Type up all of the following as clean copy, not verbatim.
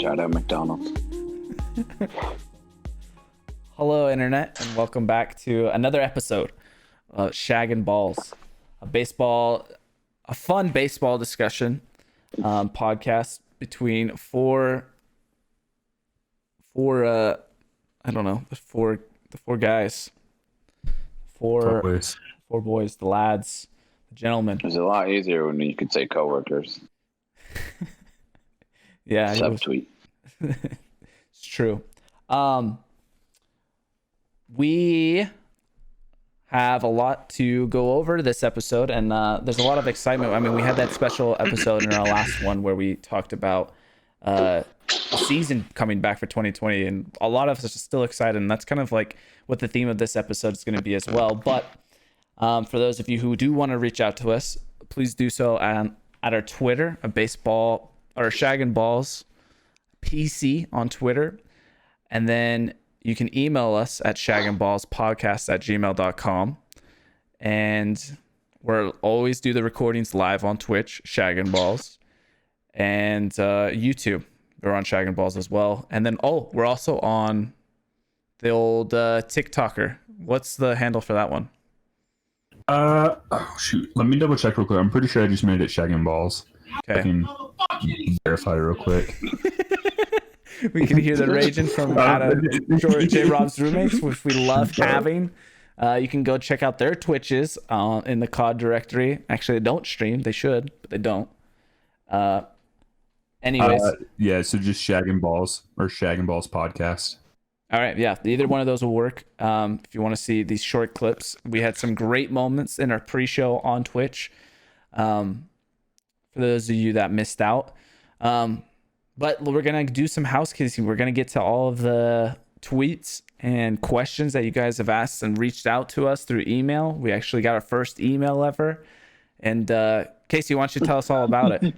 Shout out McDonald's. Hello, Internet, and welcome back to another episode of Shaggin Balls, a fun baseball discussion podcast between four guys, four boys, the lads, the gentlemen. It was a lot easier when you could say coworkers. Yeah, Subtweet. It's true. We have a lot to go over this episode, and there's a lot of excitement. I mean, we had that special episode in our last one where we talked about the season coming back for 2020, and a lot of us are still excited, and that's kind of like what the theme of this episode is going to be as well. But for those of you who do want to reach out to us, please do so at our Twitter, a baseball or Shaggin Balls PC on Twitter, and then you can email us at shagginballspodcast@gmail.com. And we'll always do the recordings live on Twitch, Shaggin Balls, and YouTube. We're on Shaggin Balls as well. And then, we're also on the old TikToker. What's the handle for that one? Shoot. Let me double check real quick. I'm pretty sure I just made it Shaggin Balls. Okay. I can verify real quick. We can hear the raging from J. Rob's roommates, which we love having. You can go check out their Twitches in the COD directory. Actually, they don't stream. They should, but they don't. Anyways. So just Shaggin Balls or Shaggin Balls Podcast. All right, yeah. Either one of those will work. If you want to see these short clips, we had some great moments in our pre-show on Twitch. For those of you that missed out. But we're going to do some housekeeping. We're going to get to all of the tweets and questions that you guys have asked and reached out to us through email. We actually got our first email ever. And Casey, why don't you tell us all about it?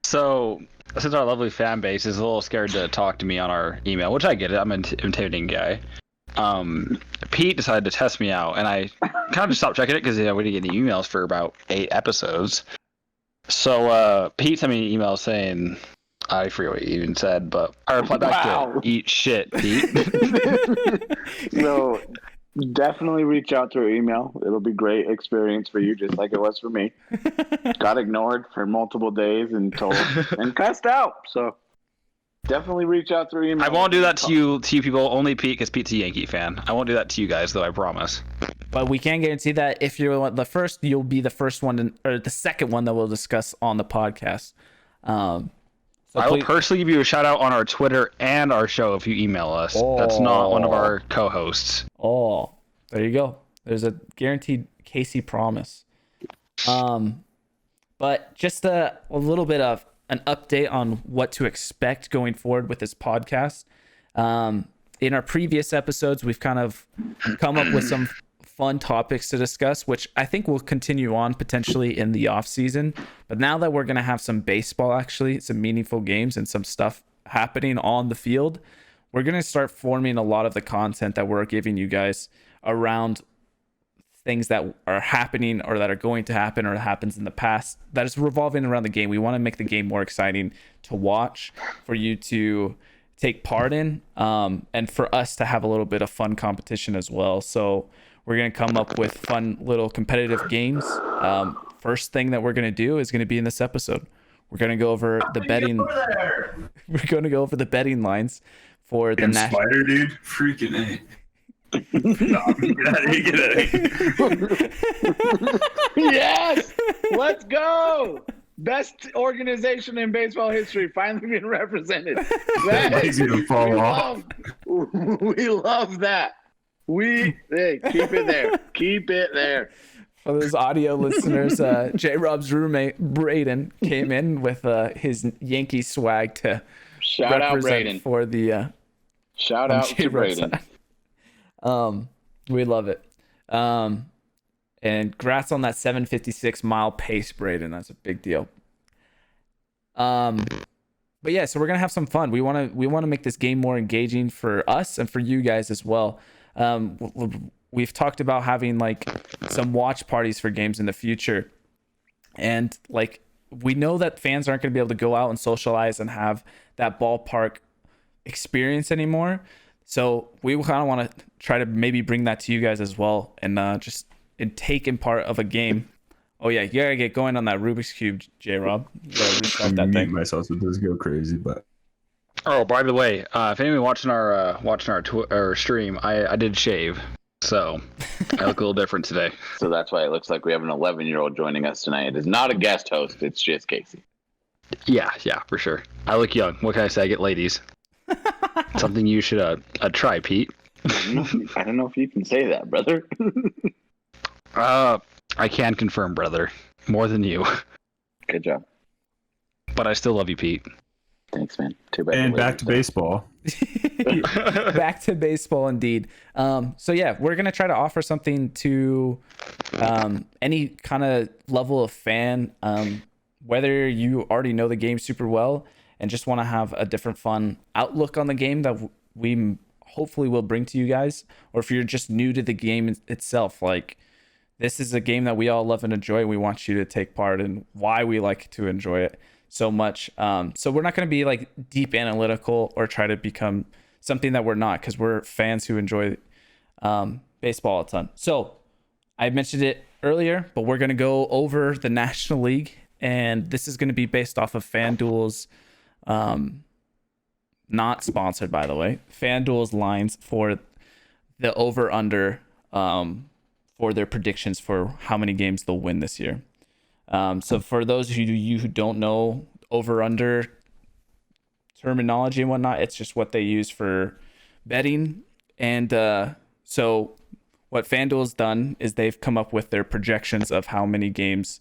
So, since our lovely fan base is a little scared to talk to me on our email, which I get it, I'm an intimidating guy. Pete decided to test me out, and I kind of just stopped checking it because we didn't get any emails for about 8 episodes. So Pete sent me an email saying, I forget what he even said, but I replied back to eat shit, Pete. So definitely reach out to our email. It'll be great experience for you, just like it was for me. Got ignored for multiple days and told and cussed out. So definitely reach out through email. I won't do that to you people, only Pete, because Pete's a Yankee fan. I won't do that to you guys, though, I promise. But we can guarantee that if you're the first, you'll be the first one, or the second one that we'll discuss on the podcast. So I will personally give you a shout out on our Twitter and our show if you email us. That's not one of our co-hosts. Oh, there you go. There's a guaranteed Casey promise. But just a little bit of an update on what to expect going forward with this podcast. In our previous episodes, we've kind of come up with some fun topics to discuss, which I think will continue on potentially in the off season. But now that we're going to have some baseball, actually, some meaningful games and some stuff happening on the field, we're going to start forming a lot of the content that we're giving you guys around things that are happening or that are going to happen or happens in the past that is revolving around the game. We want to make the game more exciting to watch, for you to take part in, and for us to have a little bit of fun competition as well. So we're going to come up with fun little competitive games. First thing that we're going to do is going to be in this episode. We're going to go over the betting. We're going to go over the betting lines for the national. Spider dude, freaking A. No, get out of here. Yes, let's go. Best organization in baseball history finally being represented. Somebody's gonna fall off. We love that. Keep it there. Keep it there. For those audio listeners, J. Rob's roommate Braden came in with his Yankee swag to shout out Braden for the shout out to Braden. We love it. And congrats on that 756 mile pace, Braden. That's a big deal. But yeah, so we're gonna have some fun. We want to make this game more engaging for us and for you guys as well. We've talked about having like some watch parties for games in the future, and like we know that fans aren't going to be able to go out and socialize and have that ballpark experience anymore. So we kind of want to try to maybe bring that to you guys as well, and just take in part of a game. Oh yeah, you gotta get going on that Rubik's Cube, J-Rob. You gotta restart that thing. myself so it doesn't go crazy, but Oh, by the way, if anyone watching our stream, I did shave, so I look a little different today. So that's why it looks like we have an 11-year-old joining us tonight. It is not a guest host. It's just Casey. Yeah, for sure. I look young. What can I say? I get ladies. Something you should try, Pete. I don't know if you can say that, brother. I can confirm, brother. More than you. Good job. But I still love you, Pete. Thanks, man. Too bad. and back to baseball. Back to baseball, indeed. So yeah, we're gonna try to offer something to any kind of level of fan, whether you already know the game super well and just want to have a different fun outlook on the game that we hopefully will bring to you guys, or if you're just new to the game itself, like this is a game that we all love and enjoy. We want you to take part in why we like to enjoy it so much. So we're not going to be like deep analytical or try to become something that we're not, because we're fans who enjoy baseball a ton. So I mentioned it earlier, but we're going to go over the National League, and this is going to be based off of FanDuel's, not sponsored by the way, FanDuel's lines for the over under for their predictions for how many games they'll win this year. So for those of you who don't know over under terminology and whatnot, it's just what they use for betting. And so what FanDuel's done is they've come up with their projections of how many games,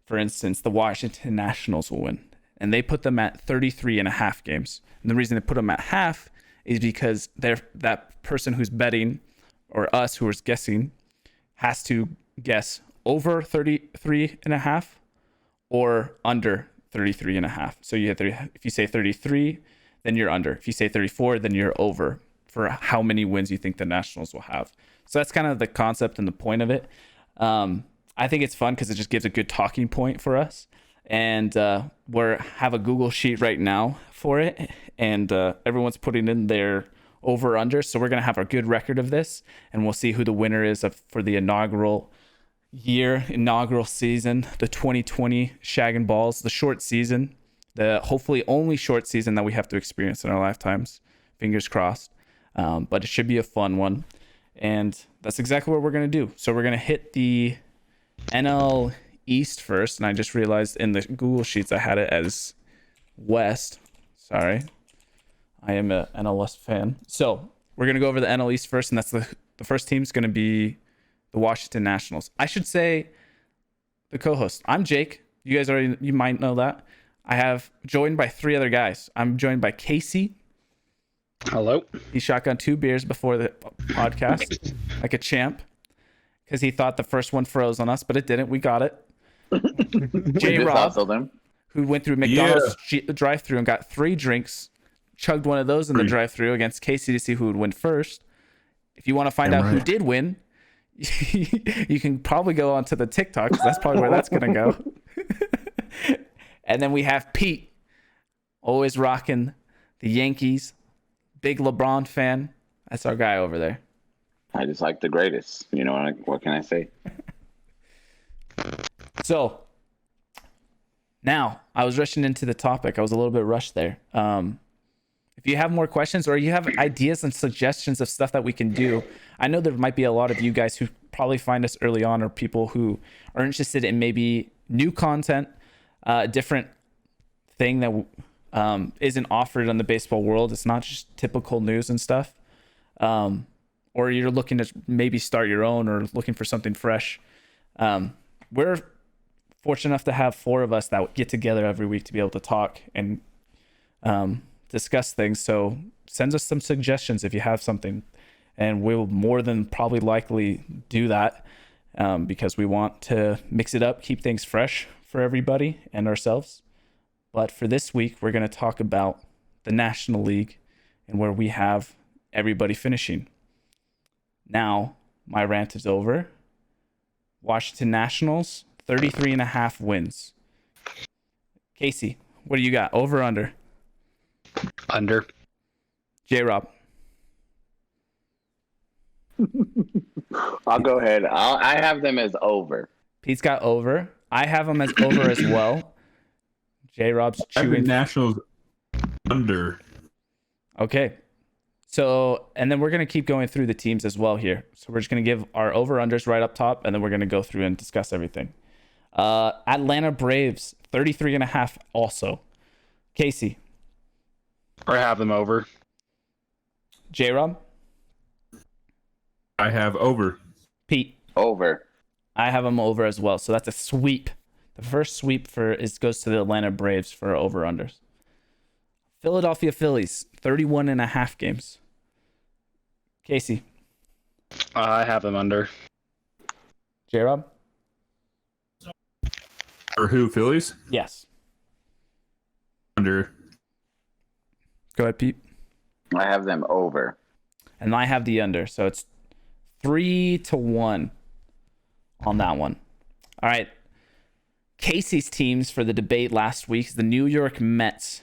for instance, the Washington Nationals will win. And they put them at 33 and a half games. And the reason they put them at half is because that person who's betting, or us who is guessing, has to guess over 33 and a half or under 33 and a half. So you have if you say 33, then you're under. If you say 34, then you're over for how many wins you think the Nationals will have. So that's kind of the concept and the point of it. I think it's fun because it just gives a good talking point for us. And we have a Google sheet right now for it, and everyone's putting in their over under. So we're going to have a good record of this, and we'll see who the winner is for the inaugural season, the 2020 Shaggin' Balls, the short season, the hopefully only short season that we have to experience in our lifetimes. Fingers crossed. But it should be a fun one. And that's exactly what we're going to do. So we're going to hit the NL East first. And I just realized in the Google Sheets I had it as West. Sorry. I am an NL West fan. So we're going to go over the NL East first. And that's the first team is going to be the Washington Nationals. I should say the co-host. I'm Jake. You guys you might know that. I have joined by 3 other guys. I'm joined by Casey. Hello. He shotgunned 2 beers before the podcast, like a champ, because he thought the first one froze on us, but it didn't. We got it. J-Rob, who went through McDonald's drive-thru and got 3 drinks, chugged one of those in the drive-thru against Casey to see who would win first. If you want to find out who did win, you can probably go onto the TikTok, because that's probably where that's going to go. And then we have Pete, always rocking the Yankees. Big LeBron fan. That's our guy over there. I just like the greatest. You know, what can I say? So, now, I was rushing into the topic. I was a little bit rushed there. If you have more questions or you have ideas and suggestions of stuff that we can do, I know there might be a lot of you guys who probably find us early on, or people who are interested in maybe new content, different thing that isn't offered on the baseball world. It's not just typical news and stuff. Or you're looking to maybe start your own, or looking for something fresh. We're fortunate enough to have 4 of us that get together every week to be able to talk and discuss things. So send us some suggestions if you have something, and we'll more than probably likely do that, because we want to mix it up, keep things fresh for everybody and ourselves. But for this week, we're going to talk about the National League and where we have everybody finishing. Now, my rant is over. Washington Nationals, 33 and a half wins. Casey, what do you got? Over or under? Under. J-Rob. I'll go ahead. I have them as over. Pete's got over. I have them as over as well. J-Rob's I have the chewing. Nationals under. Okay. So, and then we're going to keep going through the teams as well here. So we're just going to give our over-unders right up top, and then we're going to go through and discuss everything. Atlanta Braves, 33.5 also. Casey. Or have them over. J-Rob. I have over. Pete. Over. I have them over as well. So that's a sweep. The first sweep goes to the Atlanta Braves for over-unders. Philadelphia Phillies, 31.5 games. Casey. I have them under. J-Rob? Or who? Phillies? Yes. Under. Go ahead, Pete. I have them over. And I have the under. So it's 3-1 on that one. All right. Casey's teams for the debate last week is the New York Mets.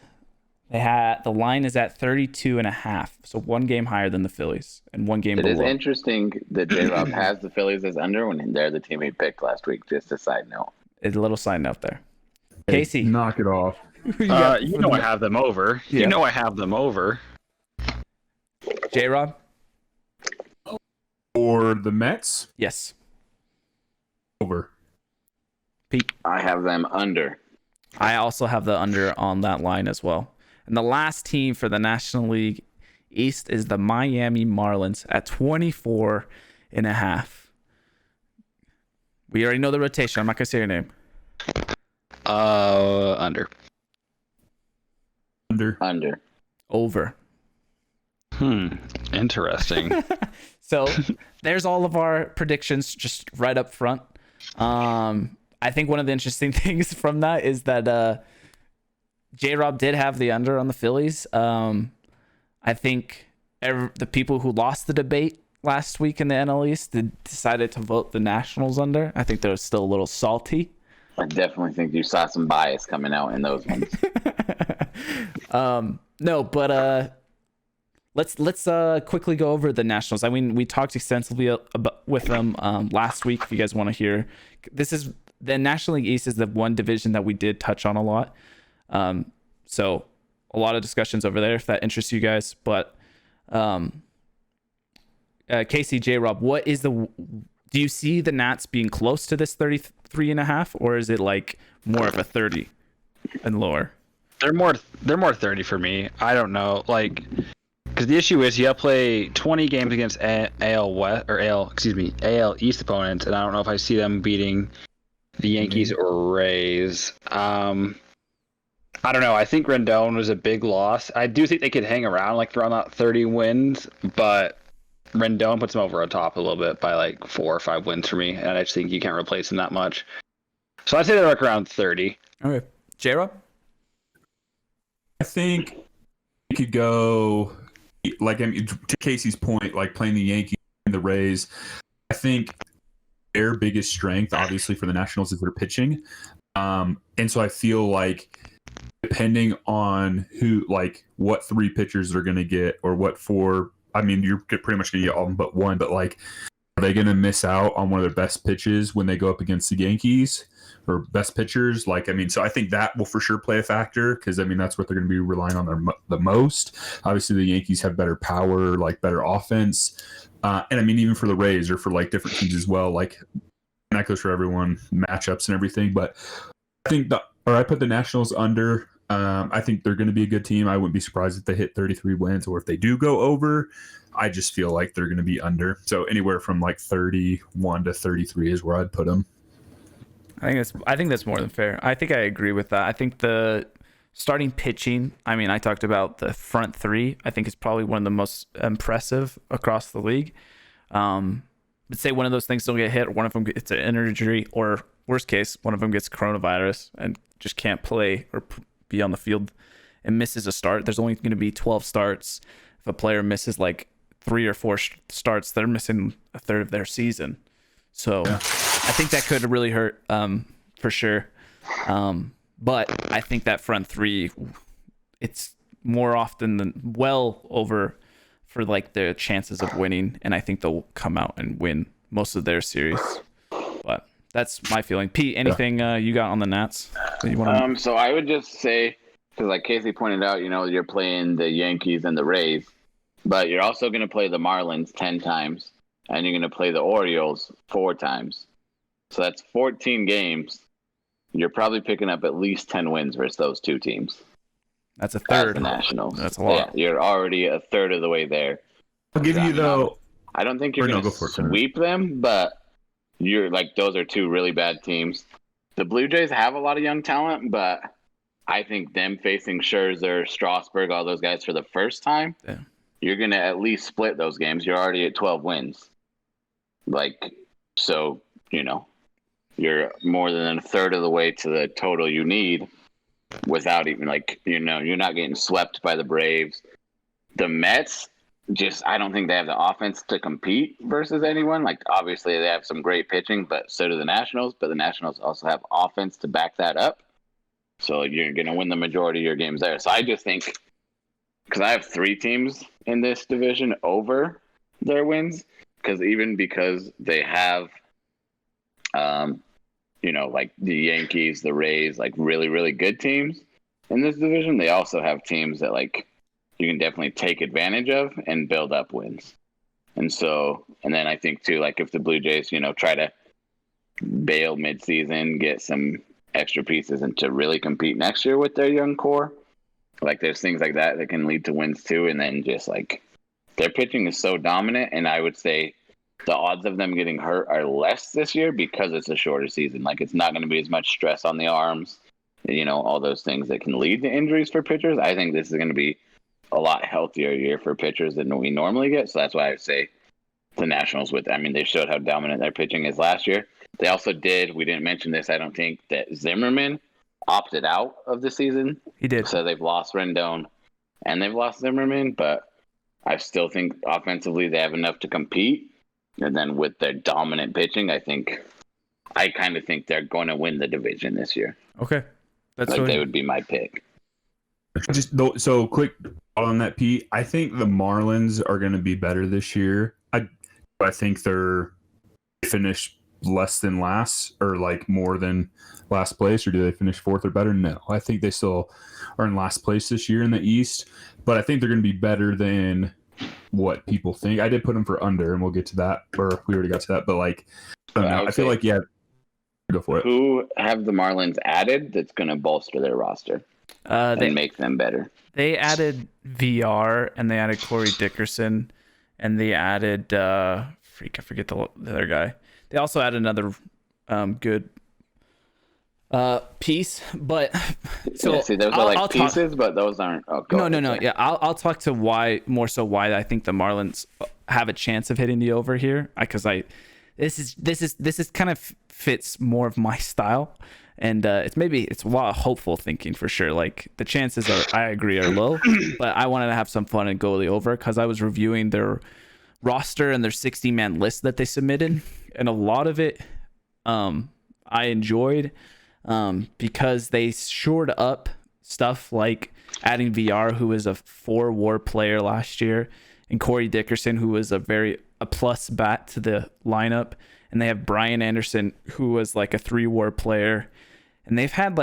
The line is at 32.5, so one game higher than the Phillies and one game It below. is interesting that J-Rob has the Phillies as under when they're the team he picked last week. Just a side note. A little side note there. Casey. Knock it off. You know I have them over. Yeah. You know I have them over. J-Rob? Or the Mets? Yes. Over. Pete? I have them under. I also have the under on that line as well. And the last team for the National League East is the Miami Marlins at 24.5. We already know the rotation. I'm not going to say your name. Under. Under. Under. Over. Interesting. So there's all of our predictions just right up front. I think one of the interesting things from that is that J-Rob did have the under on the Phillies. I think the people who lost the debate last week in the NL East decided to vote the Nationals under. I think they're still a little salty. I definitely think you saw some bias coming out in those ones. No, but let's quickly go over the Nationals. I mean, we talked extensively with them last week. If you guys want to hear, this is the National League East is the one division that we did touch on a lot. So a lot of discussions over there if that interests you guys. But Casey, J-Rob, do you see the Nats being close to this 33.5, or is it like more of a 30 and lower? They're more 30 for me. I don't know, like, because the issue is you have to play 20 games against AL East opponents, and I don't know if I see them beating the Yankees or Rays. I don't know. I think Rendon was a big loss. I do think they could hang around like around that 30 wins, but Rendon puts them over on top a little bit by like 4 or 5 wins for me, and I just think you can't replace him that much. So I'd say they're like around 30. Okay. J-Rob? I think you could go, like, I mean, to Casey's point, like playing the Yankees and the Rays. I think their biggest strength, obviously, for the Nationals is their pitching. And so I feel like depending on what 3 pitchers they're going to get or what 4, I mean, you're pretty much going to get all of them but one, but like, are they going to miss out on one of their best pitches when they go up against the Yankees or best pitchers? Like, I mean, so I think that will for sure play a factor because, I mean, that's what they're going to be relying on the most. Obviously, the Yankees have better power, like better offense. And I mean, even for the Rays or for like different teams as well, like, and that goes for everyone, matchups and everything. But I put the Nationals under. I think they're going to be a good team. I wouldn't be surprised if they hit 33 wins, or if they do go over. I just feel like they're going to be under. So anywhere from like 31 to 33 is where I'd put them. I think that's more than fair. I think I agree with that. I think the starting pitching, I mean, I talked about the front 3. I think is probably one of the most impressive across the league. Let's say one of those things don't get hit, or one of them gets an injury, or worst case, one of them gets coronavirus and just can't play or be on the field and misses a start. There's only going to be 12 starts. If a player misses like 3 or 4 starts, they're missing a third of their season. So yeah. I think that could really hurt for sure. But I think that front three, it's more often than well over for like their chances of winning, and I think they'll come out and win most of their series. But that's my feeling. Pete, anything you got on the Nats that you want to? So I would just say, because like Casey pointed out, you're playing the Yankees and the Rays, but you're also going to play the Marlins 10 times, and you're going to play the Orioles 4 times. So that's 14 games. You're probably picking up at least 10 wins versus those 2 teams. That's a As third. the Nationals. That's a lot. Yeah, you're already a third of the way there. I'll give you though. I don't think you're going to sweep them, but you're like those are 2 really bad teams. The Blue Jays have a lot of young talent, but I think them facing Scherzer, Strasburg, all those guys for the first time, you're going to at least split those games. You're already at 12 wins. So, you're more than a third of the way to the total you need without even you're not getting swept by the Braves. The Mets, I don't think they have the offense to compete versus anyone. Obviously they have some great pitching, but so do the Nationals, but the Nationals also have offense to back that up. So you're going to win the majority of your games there. So I just think, because I have 3 teams in this division over their wins, because they have, the Yankees, the Rays, really, really good teams in this division. They also have teams that you can definitely take advantage of and build up wins. And then I think too, if the Blue Jays, try to bail midseason, get some extra pieces and to really compete next year with their young core, there's things like that that can lead to wins too. And then just their pitching is so dominant, and I would say the odds of them getting hurt are less this year because it's a shorter season. It's not going to be as much stress on the arms, all those things that can lead to injuries for pitchers. I think this is going to be a lot healthier year for pitchers than we normally get. So that's why I would say the Nationals they showed how dominant their pitching is last year. They also we didn't mention this, I don't think, that Zimmerman opted out of the season. He did. So they've lost Rendon and they've lost Zimmerman, but I still think offensively they have enough to compete. And then with their dominant pitching, I kind of think they're going to win the division this year. Okay. That's they would be my pick. So quick on that, Pete. I think the Marlins are going to be better this year. I think they're finish less than last, or more than last place, or do they finish 4th or better? No, I think they still are in last place this year in the East, but I think they're going to be better than what people think. I did put them for under, and we'll get to that, or we already got to that, but I don't know. I feel go for it. Who have the Marlins added that's going to bolster their roster and make them better? They added VR, and they added Corey Dickerson, and they added I forget the other guy. They also added another good piece, but so those are pieces, but those aren't. No. Yeah, I'll talk to why I think the Marlins have a chance of hitting the over here, because this is kind of fits more of my style, and it's a lot of hopeful thinking for sure. The chances I agree are low, but I wanted to have some fun and go the over, because I was reviewing their roster and their 60-man list that they submitted, and a lot of it I enjoyed. Because they shored up stuff like adding VR, who was a 4-WAR player last year, and Corey Dickerson, who was a plus bat to the lineup, and they have Brian Anderson, who was a 3-WAR player, and they've had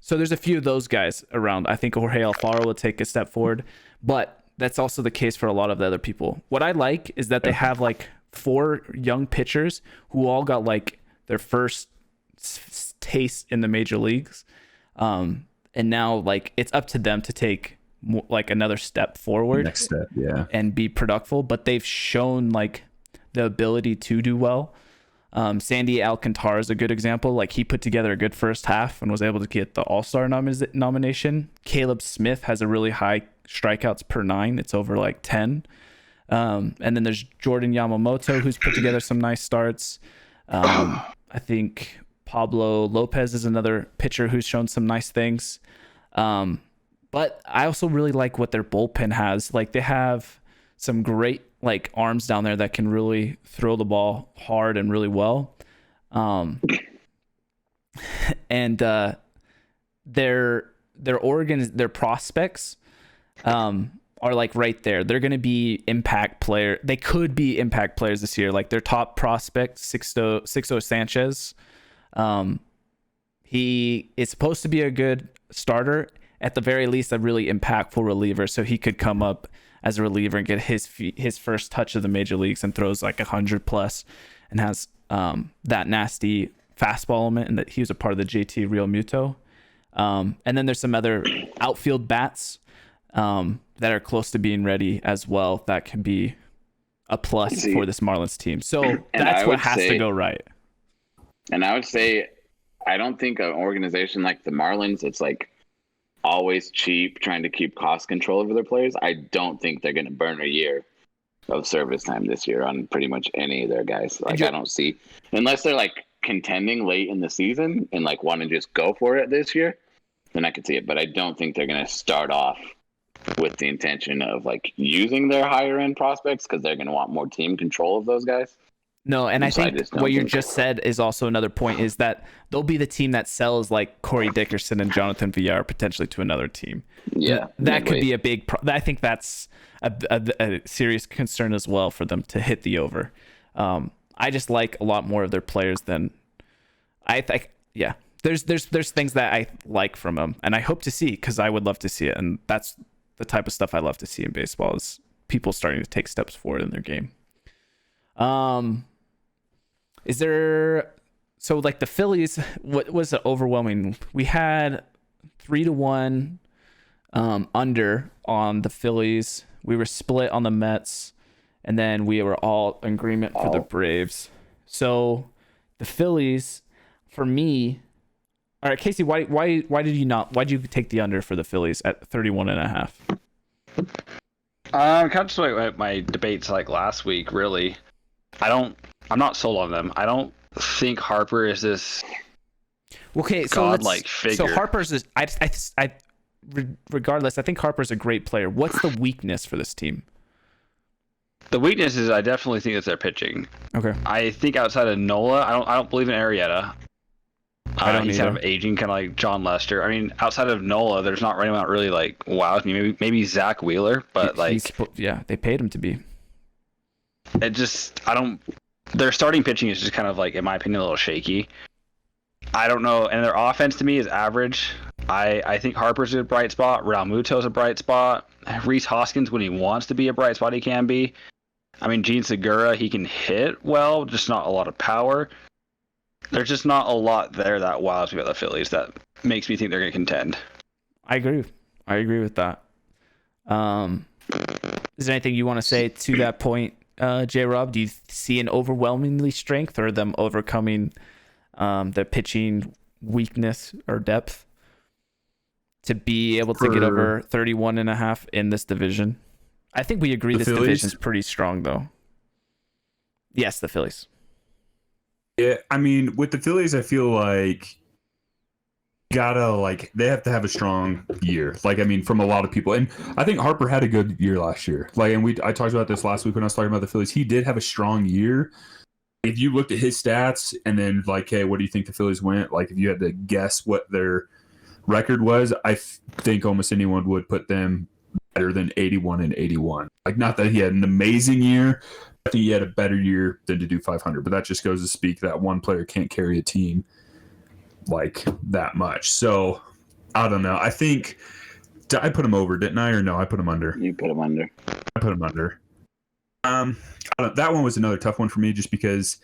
so there's a few of those guys around. I think Jorge Alfaro will take a step forward, but that's also the case for a lot of the other people. What I like is that they have 4 young pitchers who all got their first taste in the major leagues, and now it's up to them to take another step forward, next step, and be productive. But they've shown the ability to do well. Sandy Alcantara is a good example. He put together a good first half and was able to get the All-Star nomination. Caleb Smith has a really high strikeouts per 9. It's over 10. And then there's Jordan Yamamoto, who's put together some nice starts. I think Pablo Lopez is another pitcher who's shown some nice things. But I also really like what their bullpen has. They have some great arms down there that can really throw the ball hard and really well. And their prospects are like right there. They're going to be impact player. They could be impact players this year. Like their top prospect, Sixto Sanchez. He is supposed to be a good starter, at the very least, a really impactful reliever. So he could come up as a reliever and get his first touch of the major leagues and throws like 100 plus and has that nasty fastball element, and that he was a part of the JT Real Muto. And then there's some other outfield bats that are close to being ready as well. That can be a plus for this Marlins team. So that's what has to go right. And I would say, I don't think an organization like the Marlins, it's like always cheap, trying to keep cost control over their players. I don't think they're going to burn a year of service time this year on pretty much any of their guys. Like I don't see, unless they're like contending late in the season and like want to just go for it this year, then I could see it. But I don't think they're going to start off with the intention of like using their higher end prospects, because they're going to want more team control of those guys. No, and I think what you just said is also another point, is that they'll be the team that sells like Corey Dickerson and Jonathan Villar potentially to another team. Yeah, that could be a big I think that's a serious concern as well for them to hit the over. I just like a lot more of their players than I think. Yeah, there's things that I like from them, and I hope to see, because I would love to see it, and that's the type of stuff I love to see in baseball, is people starting to take steps forward in their game. Is there, so like the Phillies, what was the overwhelming? We had 3-1 under on the Phillies. We were split on the Mets, and then we were all in agreement for the Braves. So the Phillies, for me, all right, Casey, why did you take the under for the Phillies at 31.5? Kind of just like my debates like last week, really. I'm not sold on them. I don't think Harper is this godlike figure. So Harper's is, regardless, I think Harper's a great player. What's the weakness for this team? The weakness is, I definitely think it's their pitching. Okay. I think outside of Nola, I don't believe in Arrieta. He's kind of aging, kind of like John Lester. I mean, outside of Nola, there's not anyone that really like wows me. Maybe Zach Wheeler, but they paid him to be. It just, their starting pitching is just kind of like, in my opinion, a little shaky. I don't know, and their offense to me is average. I think Harper's a bright spot. Real Muto's a bright spot. Rhys Hoskins, when he wants to be a bright spot, he can be. I mean, Gene Segura, he can hit well, just not a lot of power. There's just not a lot there that wows me about the Phillies that makes me think they're going to contend. I agree with that. Is there anything you want to say to that point, J-Rob? Do you see an overwhelmingly strength, or them overcoming the pitching weakness or depth to be able to get over 31.5 in this division? I think we agree this division is pretty strong, though. Yes, the Phillies. Yeah, I mean, with the Phillies, I feel like they have to have a strong year. Like, I mean, from a lot of people, and I think Harper had a good year last year. Like, and I talked about this last week when I was talking about the Phillies. He did have a strong year. If you looked at his stats and then like, hey, what do you think the Phillies went? Like, if you had to guess what their record was, I think almost anyone would put them better than 81 and 81. Like, not that he had an amazing year. I think he had a better year than to do 500, but that just goes to speak that one player can't carry a team like that much. So I don't know. I think I put him over, didn't I? Or no, I put him under. You put him under. I put him under. That one was another tough one for me, just because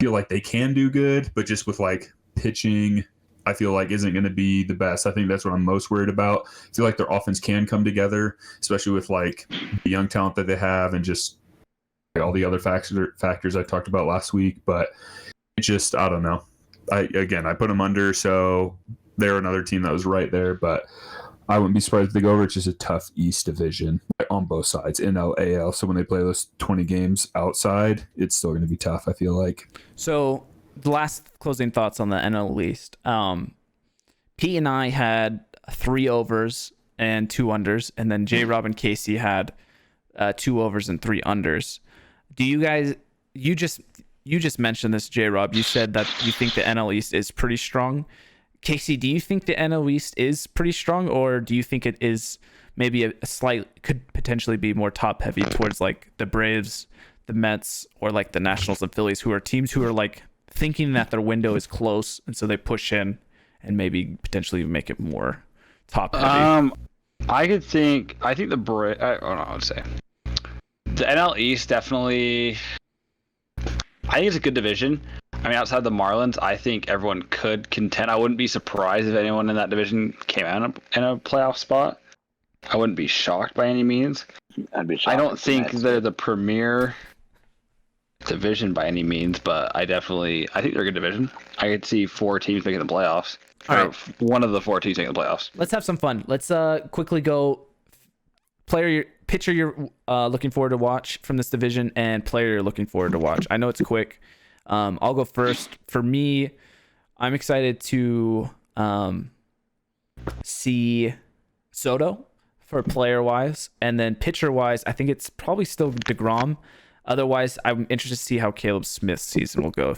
I feel like they can do good, but just with like pitching, I feel like isn't going to be the best. I think that's what I'm most worried about. I feel like their offense can come together, especially with like the young talent that they have and just all the other factors I talked about last week. But it just, I don't know. I put them under, so they're another team that was right there, but I wouldn't be surprised if they go over. It's just a tough East division on both sides, NL, AL. So when they play those 20 games outside, it's still going to be tough, I feel like. So the last closing thoughts on the NL East. Pete and I had 3 overs and 2 unders, and then J-Rob and Casey had 2 overs and 3 unders. Do you guys, you just mentioned this, J-Rob, you said that you think the NL East is pretty strong. Casey, do you think the NL East is pretty strong, or do you think it is maybe a slight, could potentially be more top heavy towards like the Braves, the Mets, or like the Nationals and Phillies, who are teams who are like thinking that their window is close, and so they push in and maybe potentially make it more top heavy? I think the Braves. I don't know what to say. The NL East definitely. I think it's a good division. I mean, outside the Marlins, I think everyone could contend. I wouldn't be surprised if anyone in that division came out in a playoff spot. I wouldn't be shocked by any means. I'd be shocked. I don't think they're the premier division by any means, but I think they're a good division. I could see 4 teams making the playoffs. All right. One of the 4 teams making the playoffs. Let's have some fun. Let's quickly go pitcher you're looking forward to watch from this division, and player you're looking forward to watch. I know it's quick. I'll go first. For me, I'm excited to see Soto for player wise, and then pitcher wise, I think it's probably still DeGrom. Otherwise, I'm interested to see how Caleb Smith's season will go,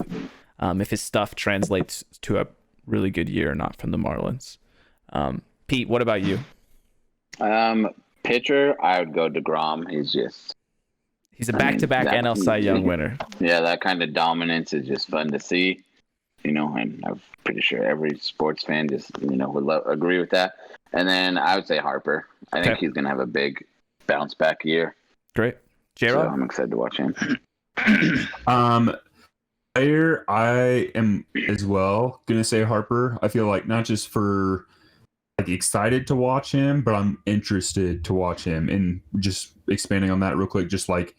if his stuff translates to a really good year or not from the Marlins. Pete, what about you? Pitcher, I would go DeGrom. He's a back-to-back NL Cy Young winner. Yeah, that kind of dominance is just fun to see, and I'm pretty sure every sports fan just, would agree with that. And then I would say Harper. I think he's going to have a big bounce back year. Great. So I'm excited to watch him. Player, I am as well going to say Harper. I feel like not just for like excited to watch him, but I'm interested to watch him. And just expanding on that real quick, just like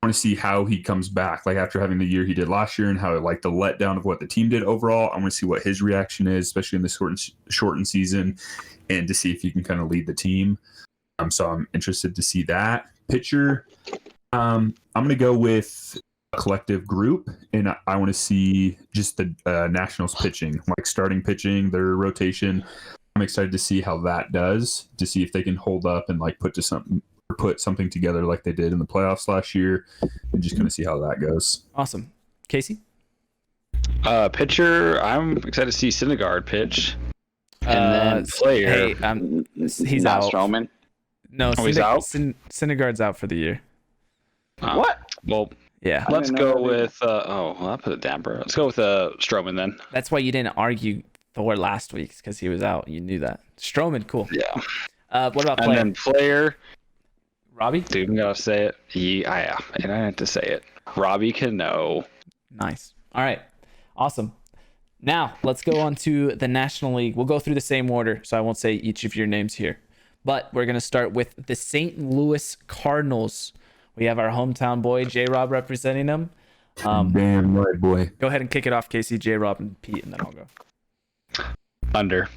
I want to see how he comes back, like after having the year he did last year and how like the letdown of what the team did overall. I want to see what his reaction is, especially in this shortened season, and to see if he can kind of lead the team. So I'm interested to see that. Pitcher, I'm going to go with a collective group, and I want to see just the Nationals pitching, like starting pitching, their rotation. I'm excited to see how that does, to see if they can hold up and like put something together like they did in the playoffs last year, and just kind of see how that goes. Awesome. Casey? Pitcher, I'm excited to see Syndergaard pitch. And then player. Hey, he's Not out. Stroman. No, he's out? Syndergaard's out for the year. What? Well, Yeah. let's go with I'll put a damper. Let's go with Stroman then. That's why you didn't argue Thor last week, because he was out. You knew that. Stroman, cool. Yeah. What about And player? then player, Robbie? dude, I'm gonna say it. Yeah, and I have to say it. Robbie Cano. Nice. All right. Awesome. Now, let's go on to the National League. We'll go through the same order, so I won't say each of your names here. But we're going to start with the St. Louis Cardinals. We have our hometown boy, J-Rob, representing them. Damn right, boy. Go ahead and kick it off, Casey, J-Rob, and Pete, and then I'll go. Under.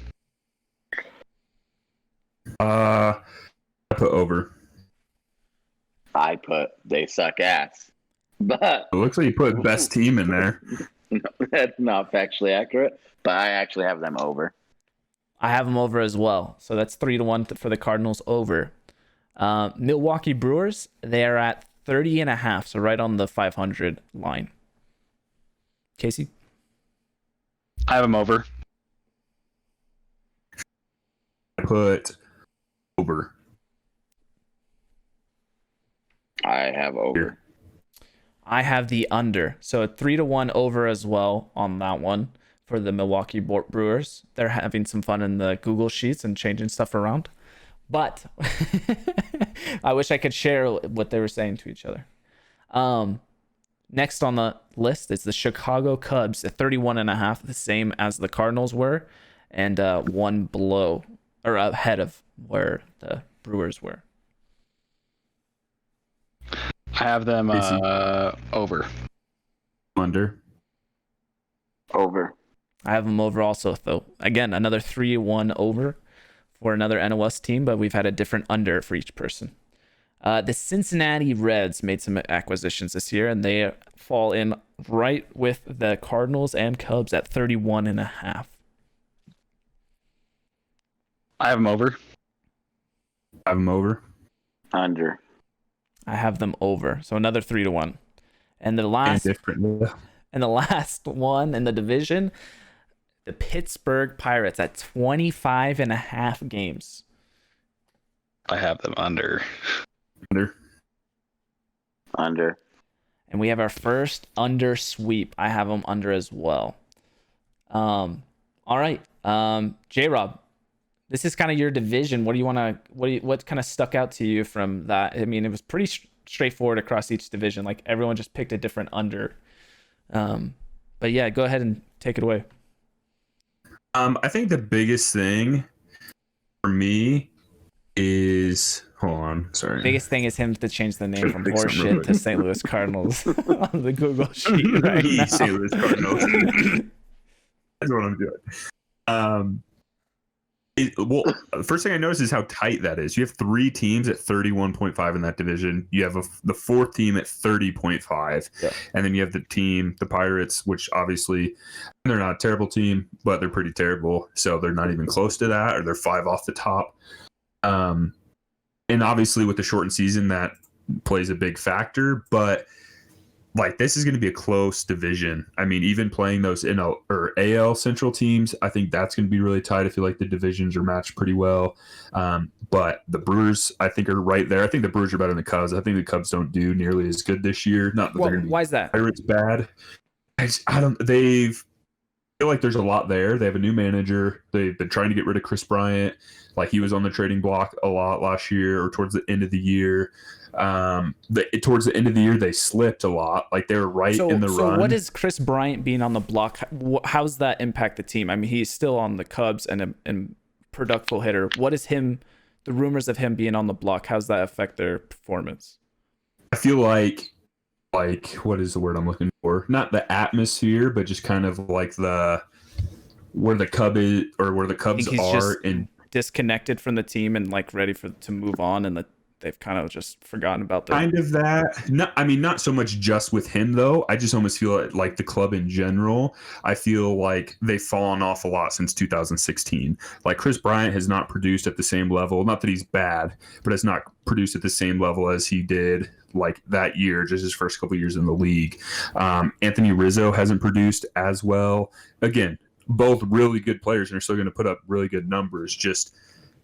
I put over. I put they suck ass. But It looks like you put best team in there. that's not factually accurate. But I actually have them over. I have them over as well. So that's 3-1 for the Cardinals over. Milwaukee Brewers, they are at 30.5, so right on the 500 line. Casey? I have him over. I put over. I have over. I have the under. So a 3-1 over as well on that one for the Milwaukee Brewers. They're having some fun in the Google Sheets and changing stuff around. But I wish I could share what they were saying to each other. Next on the list is the Chicago Cubs at 31.5, the same as the Cardinals were, and one below or ahead of where the Brewers were. I have them over. Under. Over. I have them over also, though. Again, another 3-1 over for another NOS team, but we've had a different under for each person. The Cincinnati Reds made some acquisitions this year, and they fall in right with the Cardinals and Cubs at 31.5. I have them over. I have them over. Under. I have them over, so another 3-1. And the last one in the division, the Pittsburgh Pirates at 25.5 games. I have them under. Under. And we have our first under sweep. I have them under as well. All right. J-Rob, this is kind of your division. What do you want to, what kind of stuck out to you from that? I mean, it was pretty straightforward across each division. Like everyone just picked a different under. But yeah, go ahead and take it away. I think the biggest thing for me is, hold on, sorry. Biggest thing is him to change the name Should from fix something real horseshit to quick. St. Louis Cardinals on the Google sheet right now. St. Louis Cardinals. That's what I'm doing. Well, the first thing I noticed is how tight that is. You have 3 teams at 31.5 in that division. You have the 4th team at 30.5. Yeah. And then you have the Pirates, which obviously they're not a terrible team, but they're pretty terrible. So they're not even close to that, or they're 5 off the top. And obviously with the shortened season, that plays a big factor. But like, this is going to be a close division. I mean, even playing those NL or AL Central teams, I think that's going to be really tight. I feel like the divisions are matched pretty well. But the Brewers, I think, are right there. I think the Brewers are better than the Cubs. I think the Cubs don't do nearly as good this year. Not that they're going to be why is that? Pirates bad. I feel like there's a lot there. They have a new manager. They've been trying to get rid of Chris Bryant. Like, he was on the trading block a lot last year or towards the end of the year. Towards the end of the year, they slipped a lot. Like, they were in the run. So what is Chris Bryant being on the block? How's that impact the team? I mean, he's still on the Cubs and a productive hitter. What is the rumors of him being on the block? How's that affect their performance? I feel like what is the word I'm looking for? Not the atmosphere, but just kind of like where the Cubs are and disconnected from the team and like ready to move on, and they've kind of just forgotten about them. Kind of that. Not so much just with him though. I just almost feel like the club in general, I feel like they've fallen off a lot since 2016. Like, Chris Bryant has not produced at the same level. Not that he's bad, but has not produced at the same level as he did like that year, just his first couple years in the league. Anthony Rizzo hasn't produced as well. Again, both really good players and are still going to put up really good numbers. Just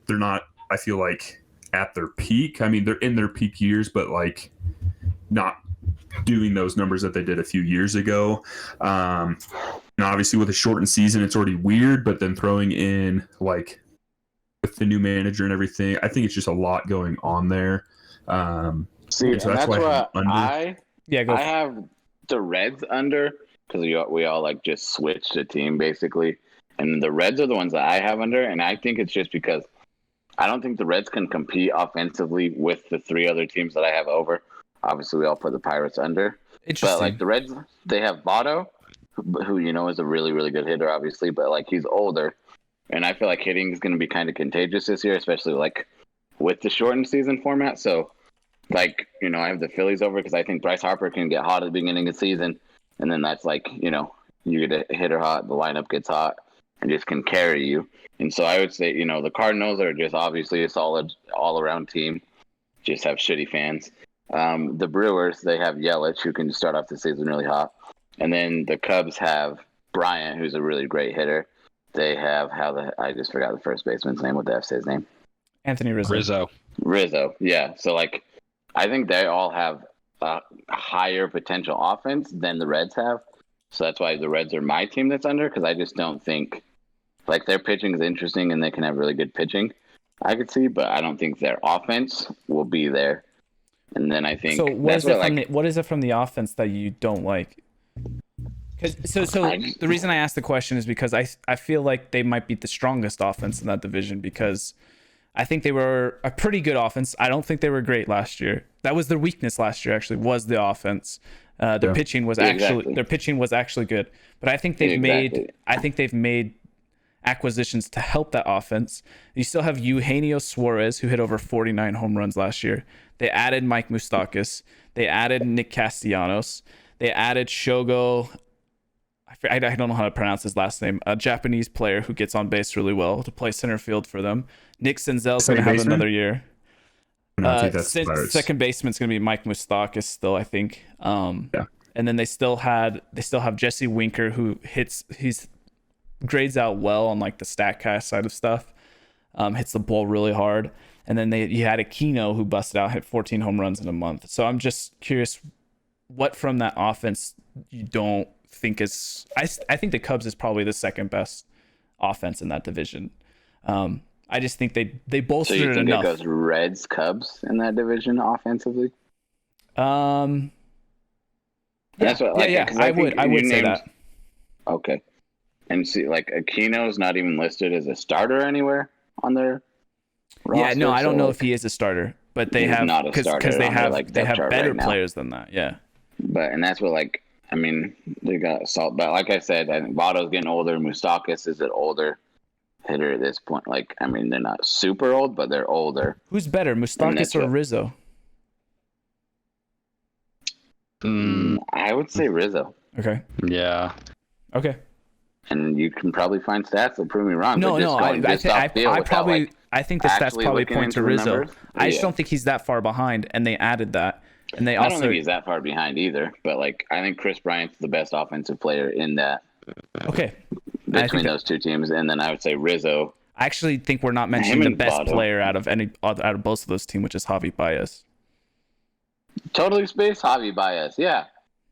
they're not, I feel like, at their peak. I mean, they're in their peak years, but like not doing those numbers that they did a few years ago. Obviously with a shortened season, it's already weird, but then throwing in like with the new manager and everything, I think it's just a lot going on there. See, so that's why I go. have the Reds under, because we all like just switched the team basically, and the Reds are the ones that I have under, and I think it's just because I don't think the Reds can compete offensively with the 3 other teams that I have over. Obviously, we all put the Pirates under. Interesting. But like the Reds, they have Votto, who is a really, really good hitter, obviously, but like he's older, and I feel like hitting is going to be kind of contagious this year, especially like with the shortened season format. So, like, I have the Phillies over because I think Bryce Harper can get hot at the beginning of the season, and then that's like, you get a hitter hot, the lineup gets hot, and just can carry you. And so I would say, the Cardinals are just obviously a solid all-around team, just have shitty fans. The Brewers, they have Yelich, who can start off the season really hot. And then the Cubs have Bryant, who's a really great hitter. They have I just forgot the first baseman's name. What the F say his name? Anthony Rizzo. Rizzo, yeah. So, like, I think they all have a higher potential offense than the Reds have. So that's why the Reds are my team that's under, because I just don't think, like, their pitching is interesting and they can have really good pitching, I could see, but I don't think their offense will be there. And then I think so. What is it from the offense that you don't like? The reason I asked the question is because I feel like they might be the strongest offense in that division, because I think they were a pretty good offense. I don't think they were great last year. That was their weakness last year, actually, was the offense. Their pitching was actually good, but I think they've made acquisitions to help that offense. You still have Eugenio Suarez, who hit over 49 home runs last year. They added Mike Moustakas. They added Nick Castellanos. They added Shogo. I don't know how to pronounce his last name. A Japanese player who gets on base really well to play center field for them. Nick Senzel's going to have another year. No, I think that's second baseman's going to be Mike Moustakas still, I think. Yeah. And then they still have Jesse Winker, who hits. He's grades out well on like the Statcast side of stuff. Hits the ball really hard. And then you had Aquino who busted out, hit 14 home runs in a month. So I'm just curious, what from that offense you don't think is? I think the Cubs is probably the second best offense in that division. I just think they bolstered So you think enough. it goes Reds, Cubs in that division offensively? Yeah, That's what, like, yeah. 'cause I think would you say named- that. Okay. And see, like, Aquino's not even listed as a starter anywhere on their roster. Yeah, no, I don't so, know like, if he is a starter, but they he's have not a because starter they on their, have like, they depth have chart better right now. players than that. Yeah. And that's what, like, I mean, they got Salt, but like I said, I think Votto's getting older. Moustakas is an older hitter at this point. Like, I mean, they're not super old, but they're older. Who's better, Moustakas that's or what- Rizzo? I would say Rizzo. Okay. Yeah. Okay. And you can probably find stats that prove me wrong. No, but just no, going just off feel without, probably like, I think the stats actually probably looking point to into the Rizzo. numbers? I just Yeah. don't think he's that far behind, and they added that, and they I don't also think he's that far behind either. But, like, I think Chris Bryant's the best offensive player in that okay. I between think those two teams. And then I would say Rizzo. I actually think we're not mentioning Him the and best Votto. player out of both of those teams, which is Javi Baez. Totally space Javi Baez. Yeah.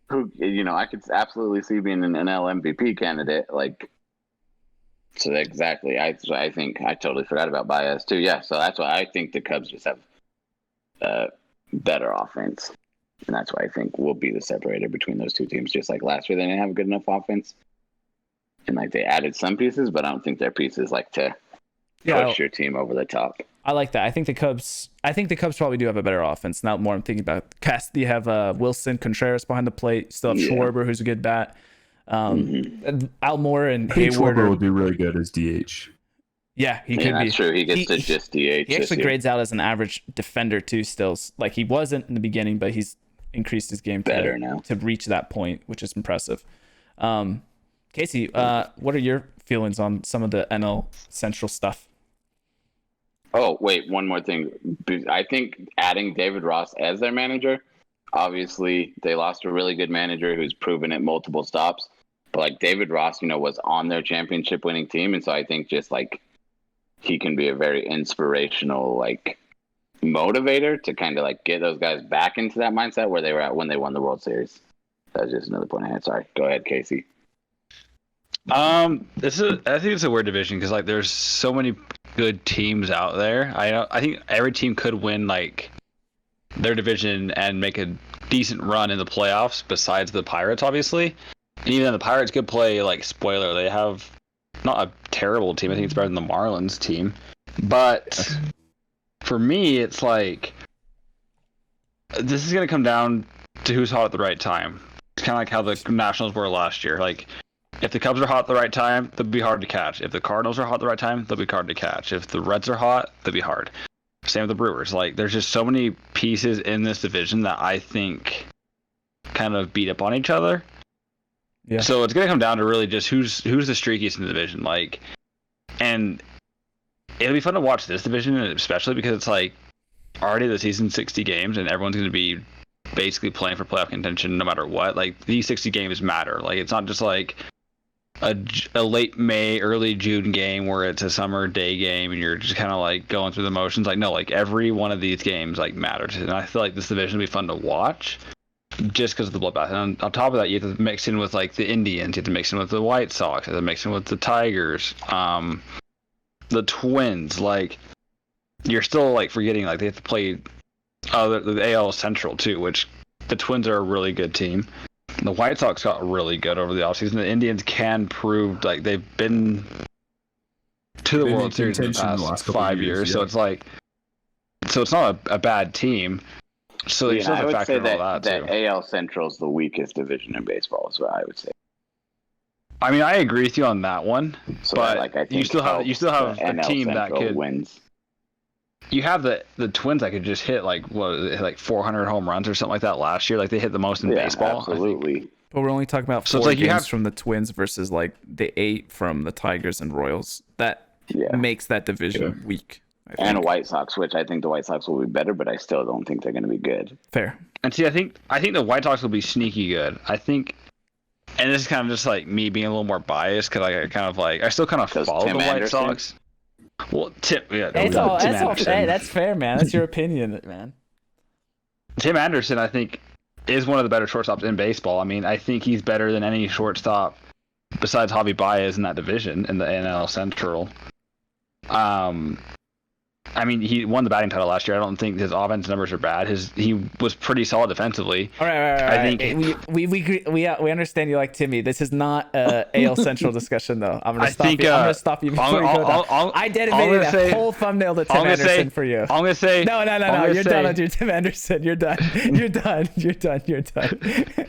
Who, I could absolutely see being an NL MVP candidate. Like, so exactly. I think I totally forgot about Baez too. Yeah. So that's why I think the Cubs just have better offense. And that's why I think we'll be the separator between those two teams. Just like last year, they didn't have a good enough offense. And, like, they added some pieces, but I don't think their pieces like to push your team over the top. I like that. I think the Cubs probably do have a better offense. Now, more I'm thinking about cast. You have Wilson Contreras behind the plate. You still have Schwarber, who's a good bat. Almore and I think Hayward Schwarber will do really good as DH. Yeah, he could be. That's true. He gets to just DH. He actually grades out as an average defender too. Still, like, he wasn't in the beginning, but he's increased his game better now to reach that point, which is impressive. Casey, what are your feelings on some of the NL Central stuff? Oh, wait, one more thing. I think adding David Ross as their manager, obviously they lost a really good manager who's proven it multiple stops. But, like, David Ross, was on their championship winning team. And so I think just, like, he can be a very inspirational, like, motivator to kind of, like, get those guys back into that mindset where they were at when they won the World Series. That's just another point I had. Sorry. Go ahead, Casey. I think it's a weird division because, like, there's so many good teams out there. I think every team could win, like, their division and make a decent run in the playoffs besides the Pirates, obviously. And even then, the Pirates could play, like, spoiler. They have not a terrible team. I think it's better than the Marlins team. But for me, it's like this is going to come down to who's hot at the right time. It's kind of like how the Nationals were last year. Like, if the Cubs are hot at the right time, they'll be hard to catch. If the Cardinals are hot at the right time, they'll be hard to catch. If the Reds are hot, they'll be hard. Same with the Brewers. Like, there's just so many pieces in this division that I think kind of beat up on each other. Yeah. So it's gonna come down to really just who's the streakiest in the division. Like, and it'll be fun to watch this division, especially because it's like already the season 60 games, and everyone's gonna be basically playing for playoff contention no matter what. Like, these 60 games matter. Like, it's not just like a late May, early June game where it's a summer day game and you're just kind of like going through the motions. Like, no, like, every one of these games like matters, and I feel like this division will be fun to watch just because of the bloodbath. And on top of that, you have to mix in with, like, the Indians, you have to mix in with the White Sox, you have to mix in with the Tigers, the Twins. Like, you're still, like, forgetting, like, they have to play the AL Central too, which the Twins are a really good team. The White Sox got really good over the offseason. The Indians can prove, like, they've been to the World Series in the past 5 years. Yeah. So it's like, so it's not a bad team. So you still I have to would factor say in all that too. AL Central is the weakest division in baseball, is what I would say. I mean, I agree with you on that one, So but like, I think you still have a NL team that Central could. wins. You have the Twins that could just hit like 400 home runs or something like that last year. Like, they hit the most in baseball. Absolutely. But we're only talking about So 4 it's like you games have- from the Twins versus like the 8 from the Tigers and Royals. That Yeah. makes that division weak. I And think. White Sox, which I think the White Sox will be better, but I still don't think they're going to be good. Fair. And see, I think the White Sox will be sneaky good. I think and this is kind of just like me being a little more biased because I kind of like I still kind of 'Cause follow Tim the White Anderson? Sox. Well, Tim, yeah, It's Tim all Anderson. hey, that's fair, man. That's your opinion, man. Tim Anderson, I think, is one of the better shortstops in baseball. I mean, I think he's better than any shortstop besides Javi Baez in that division in the NL Central. I mean, he won the batting title last year. I don't think his offense numbers are bad. He was pretty solid defensively. All right. I think we understand you like Timmy. This is not a AL Central discussion, though. I'm gonna stop you. I'm gonna stop you before you go down. I dedicated a whole thumbnable to Tim Anderson for you. I'm gonna say no. You're done on your Tim Anderson. You're done. You're done.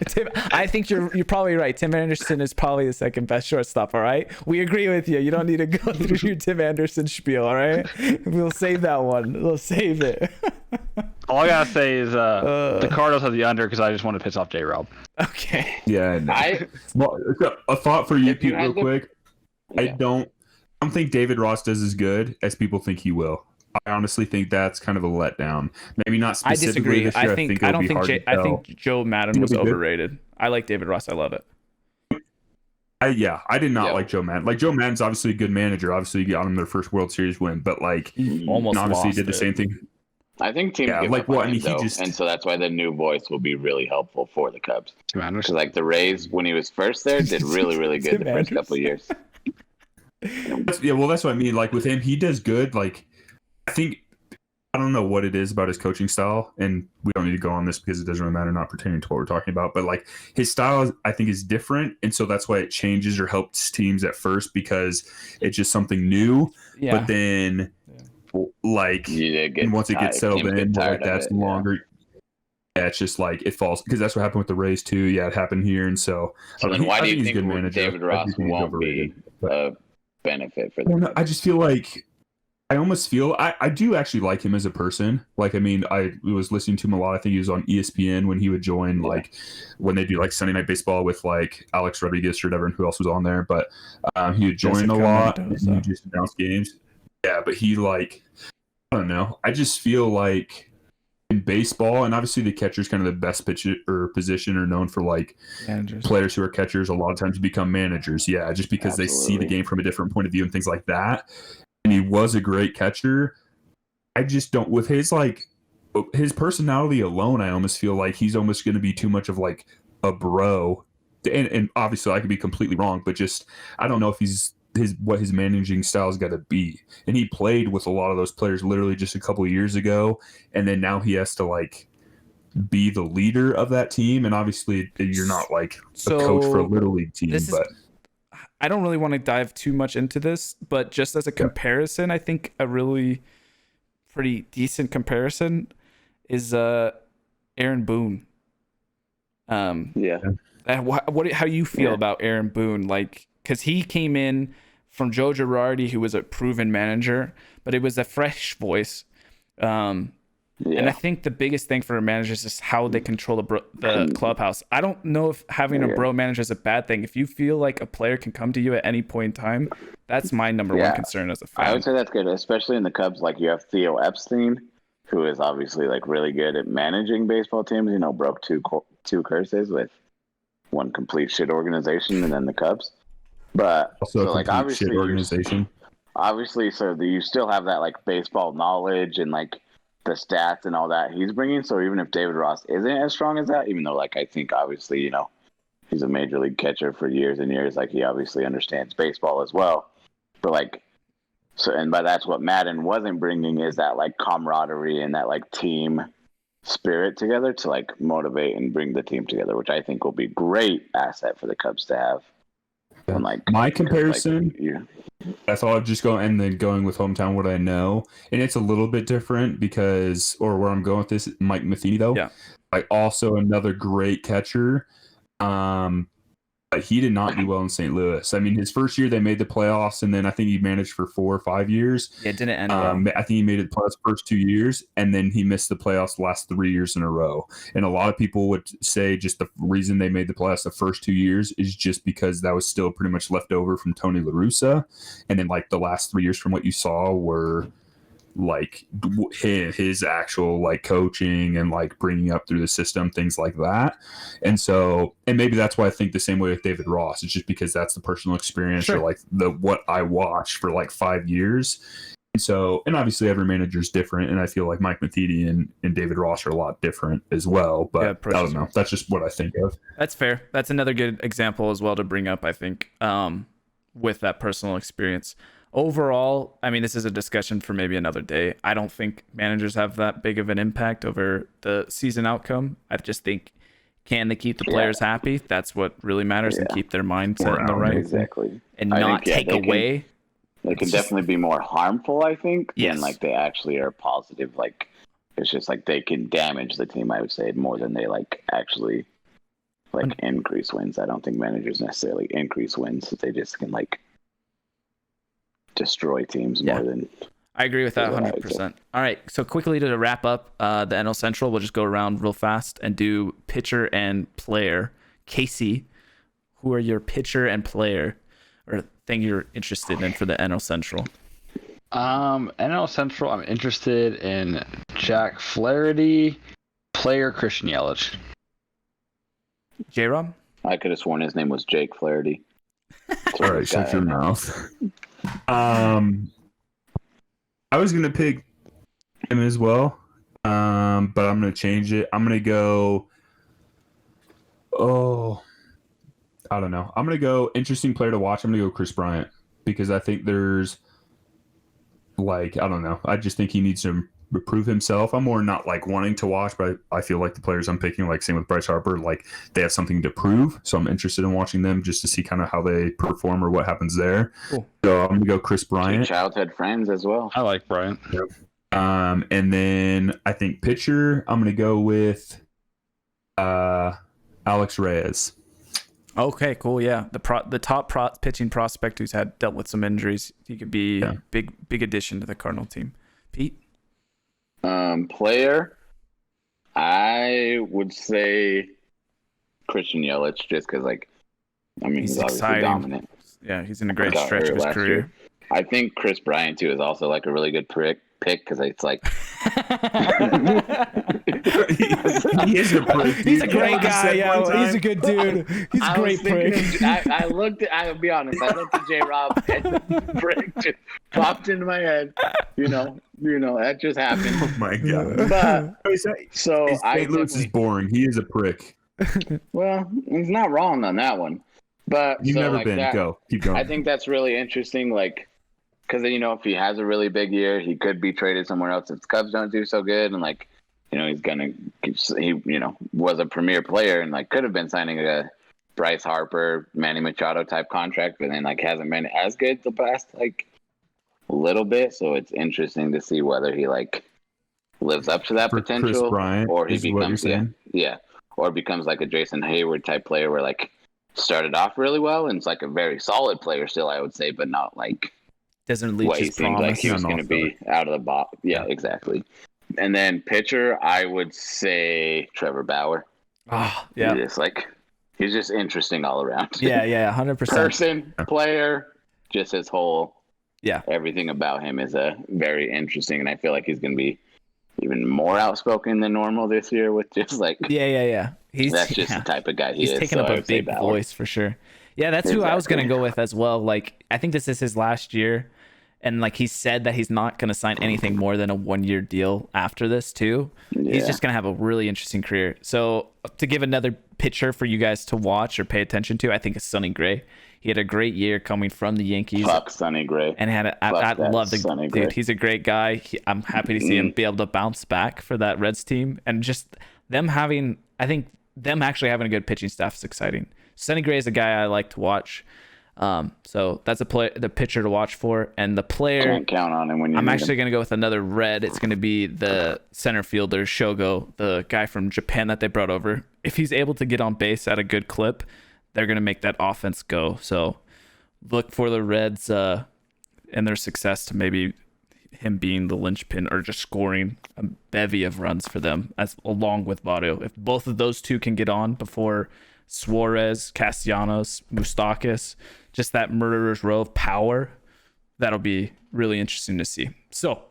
Tim, I think you're probably right. Tim Anderson is probably the second best shortstop. All right, we agree with you. You don't need to go through your Tim Anderson spiel. All right, we'll save that one. We'll save it. All I gotta say is the Cardinals have the under because I just want to piss off J-Rob. Okay. Yeah. No. Well, a thought for you, Pete, real quick. Yeah. I don't think David Ross does as good as people think he will. I honestly think that's kind of a letdown. Maybe not specifically. I disagree. This year. I think Joe Madden was overrated. I like David Ross. I love it. I did not like Joe Madden. Like, Joe Madden's obviously a good manager. Obviously, he got him their first World Series win, but like, almost obviously lost did the it. same thing. I think teams give like up what? on I mean, him, he just and so that's why the new voice will be really helpful for the Cubs. Tim Because Anderson. like the Rays, when he was first there, did really, really good the first couple of years. Well, that's what I mean. Like with him, he does good. Like, I don't know what it is about his coaching style, and we don't need to go on this because it doesn't really matter, not pertaining to what we're talking about. But like his style, I think, is different, and so that's why it changes or helps teams at first because it's just something new. Yeah. But then, like, and once it gets settled in, like that's no longer. Yeah, it's just like it falls because that's what happened with the Rays too. Yeah, it happened here, and so. Then why do you think David Ross won't be a benefit for them? I just feel like. I almost feel I do actually like him as a person. Like, I mean, I was listening to him a lot. I think he was on ESPN when he would join, like when they do like Sunday Night Baseball with like Alex Rodriguez or whatever, and who else was on there. But he would join a lot and he just announce games. Yeah, but he like, I don't know. I just feel like in baseball, and obviously the catcher's kind of the best pitcher or position or known for like managers. Players who are catchers a lot of times become managers. Yeah, just because they see the game from a different point of view and things like that. And he was a great catcher. I just don't, with his like his personality alone, I almost feel like he's almost going to be too much of like a bro. And obviously I could be completely wrong, but just I don't know if what his managing style is got to be. And he played with a lot of those players literally just a couple of years ago, and then now he has to like be the leader of that team. And obviously you're not like a coach for a little league team, but. I don't really want to dive too much into this, but just as a comparison, I think a really pretty decent comparison is Aaron Boone. How you feel about Aaron Boone? Like, because he came in from Joe Girardi, who was a proven manager, but it was a fresh voice. And I think the biggest thing for managers is how they control the clubhouse. I don't know if having a bro manager is a bad thing. If you feel like a player can come to you at any point in time, that's my number one concern as a fan. I would say that's good, especially in the Cubs. Like you have Theo Epstein, who is obviously like really good at managing baseball teams. You know, broke two curses with one complete shit organization and then the Cubs. But also so like obviously shit organization. Obviously, so you still have that like baseball knowledge and like the stats and all that he's bringing. So even if David Ross isn't as strong as that, even though like I think obviously, you know, he's a major league catcher for years and years, like he obviously understands baseball as well. But like, so, and by that's what Madden wasn't bringing is that like camaraderie and that like team spirit together to like motivate and bring the team together, which I think will be great asset for the Cubs to have. And like my comparison, like, I thought I'd just go and then going with hometown what I know, and it's a little bit different because, or where I'm going with this, Mike Matheny though, like also another great catcher. But he did not do well in St. Louis. I mean, his first year they made the playoffs, and then I think he managed for 4 or 5 years. Yeah, it didn't end well. I think he made it playoffs first 2 years, and then he missed the playoffs the last 3 years in a row. And a lot of people would say just the reason they made the playoffs the first 2 years is just because that was still pretty much left over from Tony La Russa. And then like the last 3 years from what you saw were like his actual like coaching and like bringing up through the system, things like that. And maybe that's why I think the same way with David Ross. It's just because that's the personal experience or like what I watched for like 5 years. And obviously every manager is different, and I feel like Mike Matheny and David Ross are a lot different as well. But I don't know. That's just what I think of. That's fair. That's another good example as well to bring up, I think, with that personal experience. Overall, I mean, this is a discussion for maybe another day. I don't think managers have that big of an impact over the season outcome. I just think, can they keep the players happy? That's what really matters, and keep their mindset in the right. Exactly. And not take away. They can definitely be more harmful, I think, than like they actually are positive. Like, it's just like they can damage the team, I would say, more than they like actually like increase wins. I don't think managers necessarily increase wins. They just can like destroy teams more than. I agree with that 100%. All right, so quickly to wrap up the NL Central, we'll just go around real fast and do pitcher and player. Casey, who are your pitcher and player or thing you're interested in for the NL Central? NL Central, I'm interested in Jack Flaherty, player Christian Yelich. J-Rob? I could have sworn his name was Jake Flaherty. All right, shut your mouth. I was gonna pick him as well, but I'm gonna change it. I'm gonna go. I don't know. I'm gonna go interesting player to watch. I'm gonna go Chris Bryant because I think there's like I don't know. I just think he needs to prove himself. I'm more not like wanting to watch, but I feel like the players I'm picking, like same with Bryce Harper, like they have something to prove. So I'm interested in watching them just to see kind of how they perform or what happens there. Cool. So I'm gonna go Chris Bryant. Childhood friends as well. I like Bryant. Yep. And then I think pitcher, I'm gonna go with Alex Reyes. Okay, cool. Yeah, the top pitching prospect who's dealt with some injuries. He could be a big addition to the Cardinal team. Pete? Player, I would say Christian Yelich, just because, like, I mean, he's obviously exciting. Dominant. Yeah, he's in a great stretch of his career. Year. I think Chris Bryant, too, is also, like, a really good pick because it's like... he is a prick. He's a great guy, yeah. He's a good dude. He's a great prick. I'll be honest, I looked at J-Rob and prick just popped into my head. You know, that just happened. Oh my God. But, so St. Louis is boring. He is a prick. Well, he's not wrong on that one. But You've never been. Go. Keep going. I think that's really interesting, like, because, if he has a really big year, he could be traded somewhere else if the Cubs don't do so good. And, like, he's going to, he was a premier player and, like, could have been signing a Bryce Harper, Manny Machado type contract, but then, like, hasn't been as good the past, like, little bit. So it's interesting to see whether he, like, lives up to that potential. Chris Bryant, or he becomes, or becomes, like, a Jason Hayward type player where, like, started off really well and it's, like, a very solid player still, I would say, but not, like, doesn't reach his promise. Like he was going to be out of the box. Yeah, exactly. And then pitcher, I would say Trevor Bauer. Oh, yeah. He's just interesting all around. Yeah, 100%. Person, player, just his whole. Yeah. Everything about him is very interesting, and I feel like he's going to be even more outspoken than normal this year with just like. Yeah. That's just the type of guy he is. He's taking up a big voice for sure. Yeah, that's who I was going to go with as well. Like, I think this is his last year. And, like, he said that he's not going to sign anything more than a 1-year deal after this, too. Yeah. He's just going to have a really interesting career. So, to give another pitcher for you guys to watch or pay attention to, I think it's Sonny Gray. He had a great year coming from the Yankees. Fuck Sonny Gray. And I love the dude. Gray. He's a great guy. I'm happy to see him be able to bounce back for that Reds team. And just them having a good pitching staff is exciting. Sonny Gray is a guy I like to watch. So that's the pitcher to watch for, and the player. Can't count on him when you. I'm actually going to go with another red. It's going to be the center fielder Shogo, the guy from Japan that they brought over. If he's able to get on base at a good clip, they're going to make that offense go. So look for the Reds and their success to maybe him being the linchpin or just scoring a bevy of runs for them, as along with Votto. If both of those two can get on before Suarez, Castellanos, Moustakas, just that murderer's row of power, that'll be really interesting to see. So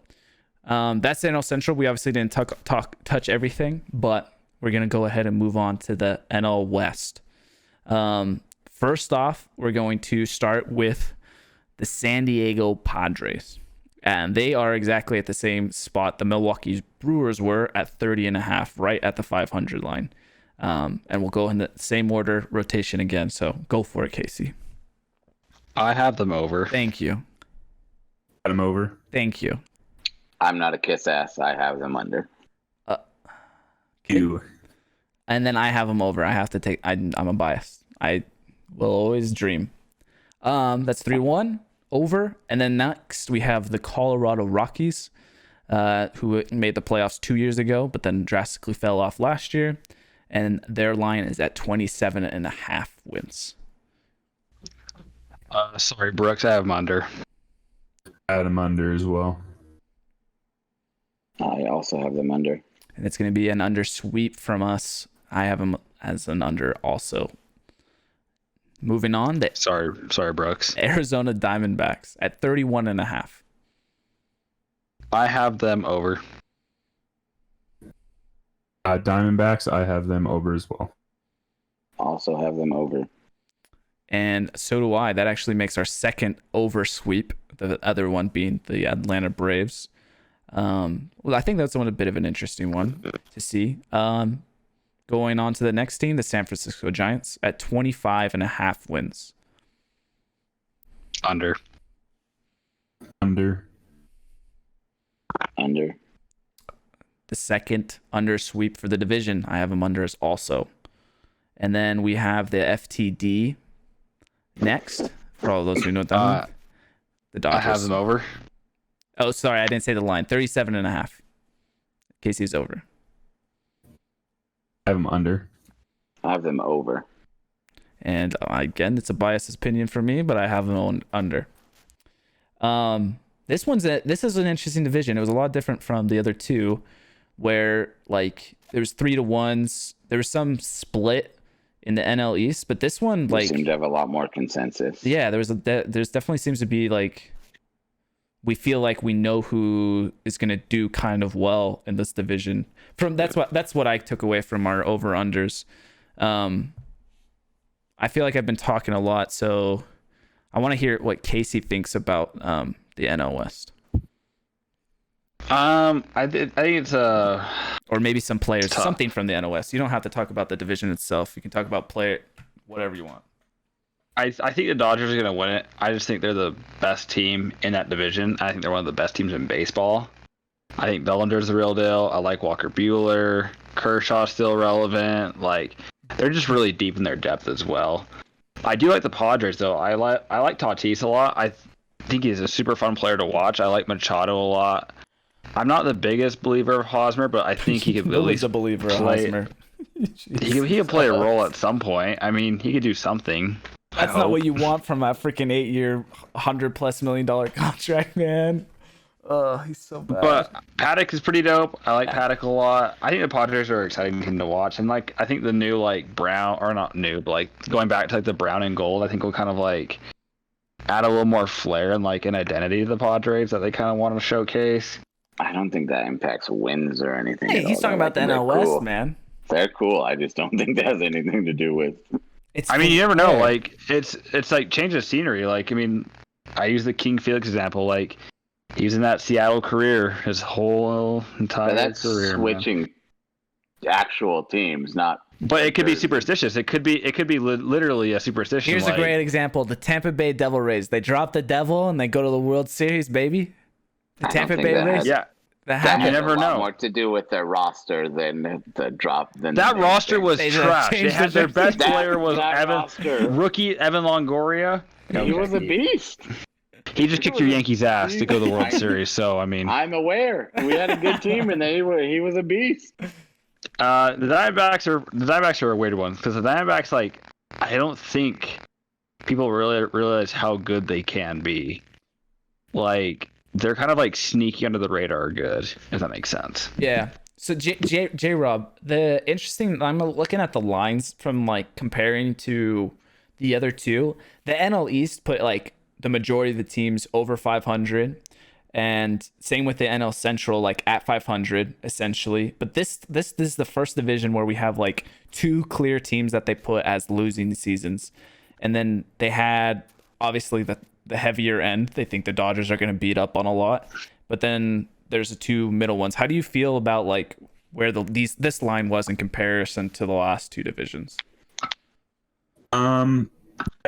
That's NL Central. We obviously didn't touch everything, but we're going to go ahead and move on to the NL West. First off, we're going to start with the San Diego Padres. And they are exactly at the same spot the Milwaukee Brewers were at 30.5, right at the 500 line. And we'll go in the same order, rotation again. So go for it, Casey. I have them over. Thank you. Got him over. Thank you. I'm not a kiss ass. I have them under. You. And then I have them over. I have to take. I'm a bias. I will always dream. That's 3-1 over. And then next we have the Colorado Rockies, who made the playoffs 2 years ago, but then drastically fell off last year. And their line is at 27.5 wins. Sorry, Brooks. I have them under. Had him under as well. I also have them under. And it's going to be an under sweep from us. I have them as an under also. Moving on, the Sorry, Brooks. Arizona Diamondbacks at 31.5. I have them over. Diamondbacks, I have them over as well. Also have them over. And so do I. That actually makes our second over sweep. The other one being the Atlanta Braves. Well, I think that's a bit of an interesting one to see. Going on to the next team, the San Francisco Giants at 25.5 wins. Under. Under. Under. The second under sweep for the division. I have them under as also. And then we have the FTD next. For all those who know that, the Dodgers. I have them over. Oh, sorry, I didn't say the line. 37.5. Casey's over. I have them under. I have them over. And again, it's a biased opinion for me, but I have them on under. This is an interesting division. It was a lot different from the other two, where like there was 3-1s. There was some split in the NL East, but this one We like seem to have a lot more consensus. yeah, there's definitely seems to be like we feel like we know who is going to do kind of well in this division. That's what I took away from our over unders. I feel like I've been talking a lot, so I want to hear what Casey thinks about the NL West. I think it's Or maybe some players, tough. something from the NL West. You don't have to talk about the division itself. You can talk about whatever you want. I think the Dodgers are gonna win it. I just think they're the best team in that division. I think they're one of the best teams in baseball. I think Bellinger's the real deal. I like Walker Buehler. Kershaw's still relevant. Like they're just really deep in their depth as well. I do like the Padres though. I like Tatis a lot. I think he's a super fun player to watch. I like Machado a lot. I'm not the biggest believer of Hosmer, but I think he could at least a believer of play. Hosmer. He could play a role at some point. I mean, he could do something. That's not what you want from that freaking 8-year, $100+ million contract, man. Oh, he's so bad. But Paddock is pretty dope. I like Paddock a lot. I think the Padres are an exciting team to watch, and like I think the new like brown or not new, but like going back to like the brown and gold, I think will kind of like add a little more flair and like an identity to the Padres that they kind of want to showcase. I don't think that impacts wins or anything. Hey, at he's all. talking about the They're NL West, cool. man. They're cool. I just don't think that has anything to do with. I mean, you never know. Like it's like change of scenery. Like I mean, I use the King Felix example. Like he was in that Seattle career his whole entire But that's career. switching actual teams, not. But it could be superstitious. It could be literally a superstition. Here's a great example: the Tampa Bay Devil Rays. They drop the devil and they go to the World Series, baby. The I don't Tampa think Bay that Rays. has- Yeah. That That happened. has never a lot know. more to do with their roster than the drop. Than That the roster thing. was They trash. They changed had their the- best That- player was that roster. rookie Evan Longoria. He was a beast. He just kicked your Yankees' ass to go to the World Series. So I mean, I'm aware. We had a good team, and he was a beast. the Diamondbacks are a weird one because the Diamondbacks, like, I don't think people really realize how good they can be. Like, they're kind of like sneaky under the radar good, if that makes sense. Yeah. So J Rob, the interesting. I'm looking at the lines from like comparing to the other two. The NL East put like the majority of the teams over 500, and same with the NL Central, like at 500 essentially. But this is the first division where we have like two clear teams that they put as losing seasons, and then they had obviously the heavier end. They think the Dodgers are going to beat up on a lot, but then there's the two middle ones. How do you feel about like where this line was in comparison to the last two divisions?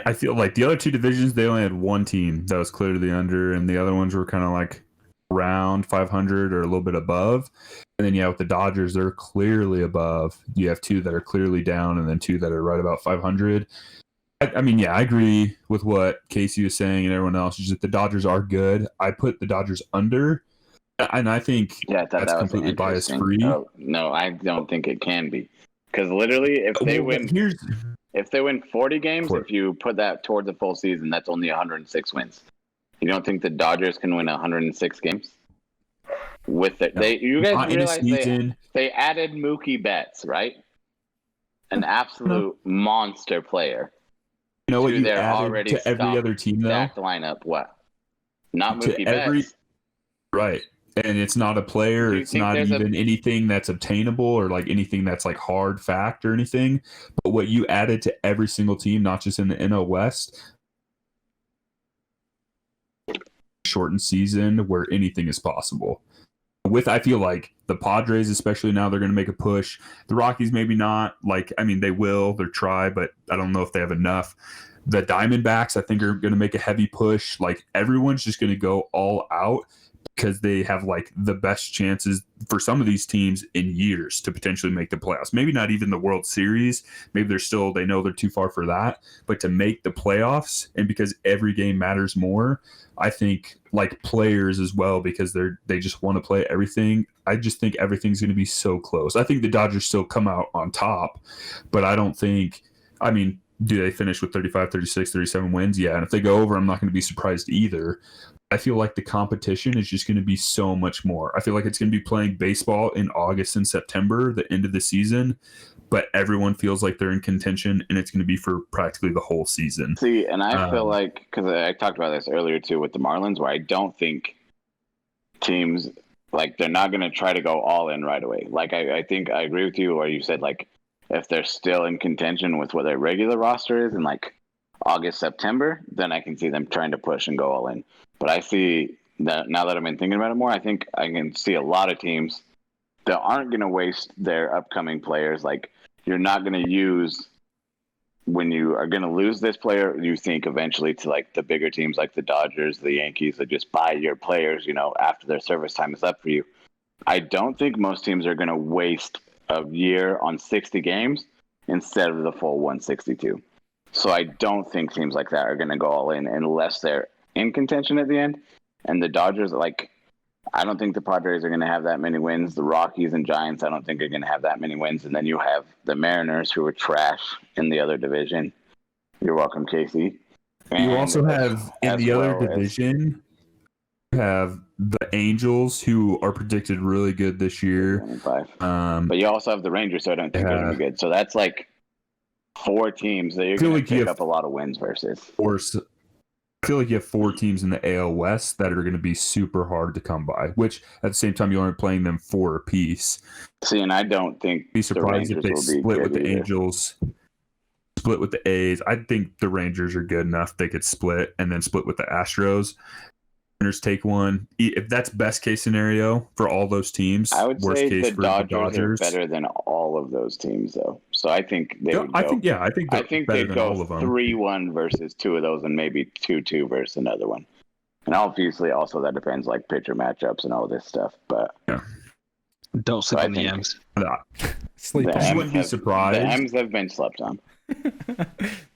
I feel like the other two divisions, they only had one team that was clear to the under, and the other ones were kind of like around 500 or a little bit above. And then with the Dodgers, they're clearly above. You have two that are clearly down, and then two that are right about 500. I mean, I agree with what Casey was saying and everyone else. Is that the Dodgers are good. I put the Dodgers under, and I think that's that completely bias free. No, I don't think it can be, because literally, if they win 40 games, if you put that towards a full season, that's only 106 wins. You don't think the Dodgers can win 106 games? With it, you guys realize they added Mookie Betts, right? An absolute monster player. You know what you added to every other team, though? Stacked lineup, what? Not Mookie Betts. Right. And it's not a player. It's not even anything that's obtainable or like anything that's like hard fact or anything. But what you added to every single team, not just in the NL West, shortened season where anything is possible. I feel like the Padres, especially now, they're going to make a push. The Rockies, maybe not. They will. They'll try, but I don't know if they have enough. The Diamondbacks, I think, are going to make a heavy push. Like, everyone's just going to go all out because they have like the best chances for some of these teams in years to potentially make the playoffs. Maybe not even the World Series. Maybe they know they're too far for that. But to make the playoffs, and because every game matters more, I think like players as well, because they just want to play everything. I just think everything's going to be so close. I think the Dodgers still come out on top, but I don't think, do they finish with 35, 36, 37 wins? Yeah. And if they go over, I'm not going to be surprised either. I feel like the competition is just going to be so much more. I feel like it's going to be playing baseball in August and September, the end of the season, but everyone feels like they're in contention, and it's going to be for practically the whole season. See, and I feel like, because I talked about this earlier too with the Marlins, where I don't think teams, like, they're not going to try to go all in right away. Like, I think I agree with you where you said, like, if they're still in contention with what their regular roster is in, like, August, September, then I can see them trying to push and go all in. But I see that now that I've been thinking about it more, I think I can see a lot of teams that aren't going to waste their upcoming players. Like, you're not going to use, when you are going to lose this player, you think eventually to like the bigger teams like the Dodgers, the Yankees, that just buy your players, after their service time is up for you. I don't think most teams are going to waste a year on 60 games instead of the full 162. So I don't think teams like that are going to go all in unless they're in contention at the end. And the Dodgers, I don't think the Padres are going to have that many wins. The Rockies and Giants, I don't think are going to have that many wins. And then you have the Mariners, who are trash in the other division. You're welcome, Casey. And you also have in the other division, you have the Angels, who are predicted really good this year. But you also have the Rangers, so I don't think they're going to be good. So that's like 4 teams that you're going to pick up a lot of wins versus. I feel like you have 4 teams in the AL West that are going to be super hard to come by, which at the same time you're only playing them 4 apiece. See, and I don't think be surprised if they split with the Angels, split with the A's. I think the Rangers are good enough they could split and then split with the Astros. Mariners take one. If that's best case scenario for all those teams, I would worst say case the for Dodgers the are better than all of those teams, though. So I think they would go. I think they'd go 3-1 versus 2 of those, and maybe 2-2 versus another one. And obviously, also that depends, like pitcher matchups and all this stuff. But don't sleep on the M's. Sleep. You wouldn't be surprised. The M's have been slept on.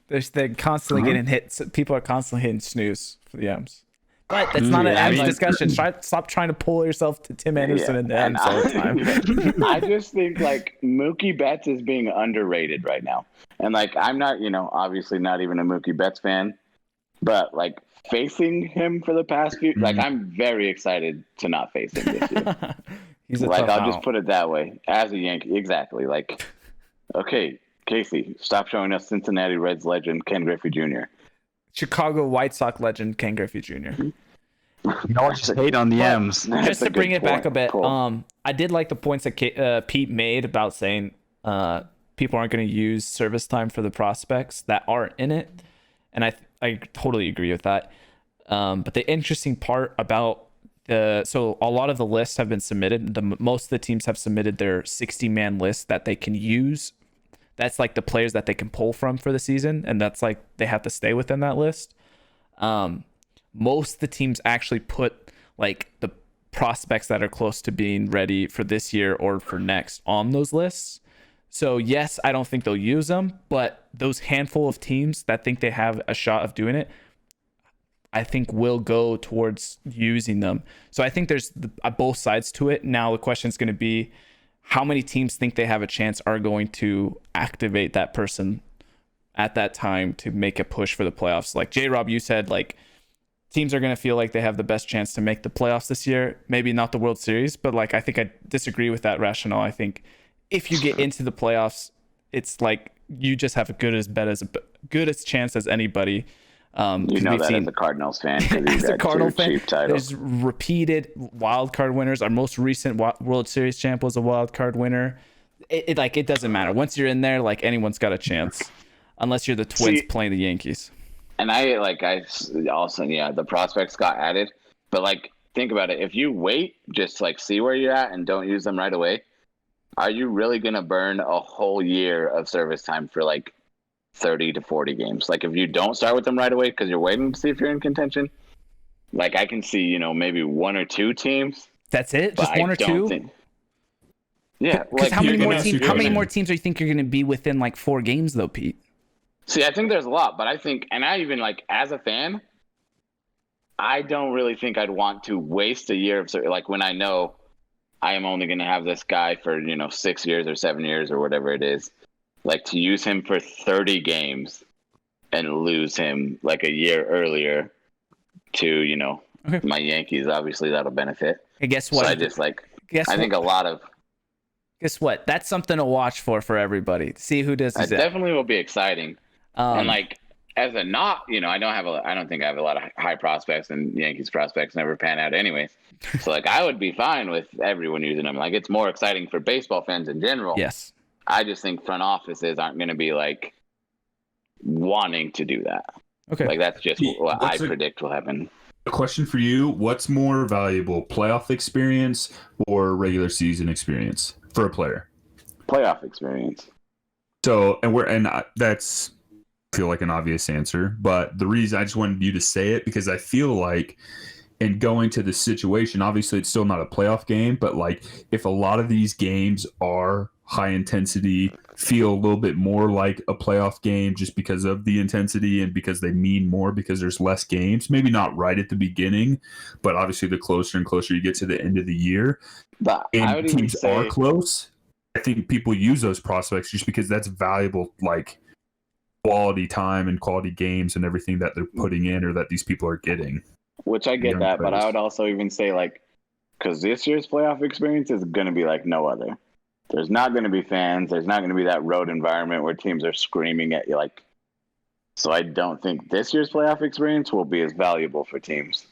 They're constantly getting hit. People are constantly hitting snooze for the M's. But that's not an M's discussion. Stop trying to pull yourself to Tim Anderson and the M's all the time. I just think like Mookie Betts is being underrated right now. And like I'm not, obviously not even a Mookie Betts fan, but like facing him for the past few, like I'm very excited to not face him this year. He's a like I'll just put it that way. As a Yankee, exactly. Like, okay, Casey, stop showing us Cincinnati Reds legend Ken Griffey Jr. Chicago White Sox legend Ken Griffey Jr. Y'all just hate on the M's. Just to bring it back a bit, I did like the points that Pete made about saying people aren't going to use service time for the prospects that aren't in it, and I totally agree with that. But the interesting part about so a lot of the lists have been submitted. Most of the teams have submitted their 60-man list that they can use. That's like the players that they can pull from for the season, and that's like they have to stay within that list. Most of the teams actually put like the prospects that are close to being ready for this year or for next on those lists. So yes, I don't think they'll use them, but those handful of teams that think they have a shot of doing it, I think will go towards using them. So I think there's both sides to it. Now the question is going to be how many teams think they have a chance are going to activate that person at that time to make a push for the playoffs. Like J-Rob, you said like teams are going to feel like they have the best chance to make the playoffs this year. Maybe not the World Series, but like I think I disagree with that rationale. I think if you get into the playoffs, it's like you just have a good as chance as anybody. You know that as a Cardinals fan. As a Cardinal fan, there's repeated wild card winners. Our most recent World Series champ was a wild card winner. It doesn't matter. Once you're in there, like anyone's got a chance, unless you're the Twins playing the Yankees. And I also, the prospects got added, but like think about it. If you wait, just like see where you're at and don't use them right away, are you really gonna burn a whole year of service time for like 30 to 40 games? Like if you don't start with them right away because you're waiting to see if you're in contention, like I can see maybe one or two teams. That's it, just one or two. Yeah, like how many more teams do you think you're going to be within like 4 games though, Pete? See, I think there's a lot, but I think, and I even like as a fan, I don't really think I'd want to waste a year of like when I know I am only going to have this guy for 6 years or 7 years or whatever it is. Like to use him for 30 games and lose him like a year earlier to, my Yankees, obviously that'll benefit. And guess what? So I just think a lot of. Guess what? That's something to watch for everybody. See who does it. Definitely will be exciting. And like as a I don't think I have a lot of high prospects, and Yankees prospects never pan out anyways. So like I would be fine with everyone using them. Like it's more exciting for baseball fans in general. Yes. I just think front offices aren't going to be like wanting to do that. Okay. Like that's just what I predict will happen. A question for you: what's more valuable, playoff experience or regular season experience for a player? Playoff experience. So, that's I feel like an obvious answer, but the reason I just wanted you to say it because I feel like in going to this situation, obviously it's still not a playoff game, but like if a lot of these games are high intensity, feel a little bit more like a playoff game just because of the intensity and because they mean more because there's less games, maybe not right at the beginning, but obviously the closer and closer you get to the end of the year, but and teams are close, I think people use those prospects just because that's valuable, like quality time and quality games and everything that they're putting in or that these people are getting. Which I get that, but I would also even say like, because this year's playoff experience is going to be like no other. There's not going to be fans. There's not going to be that road environment where teams are screaming at you. Like, so I don't think this year's playoff experience will be as valuable for teams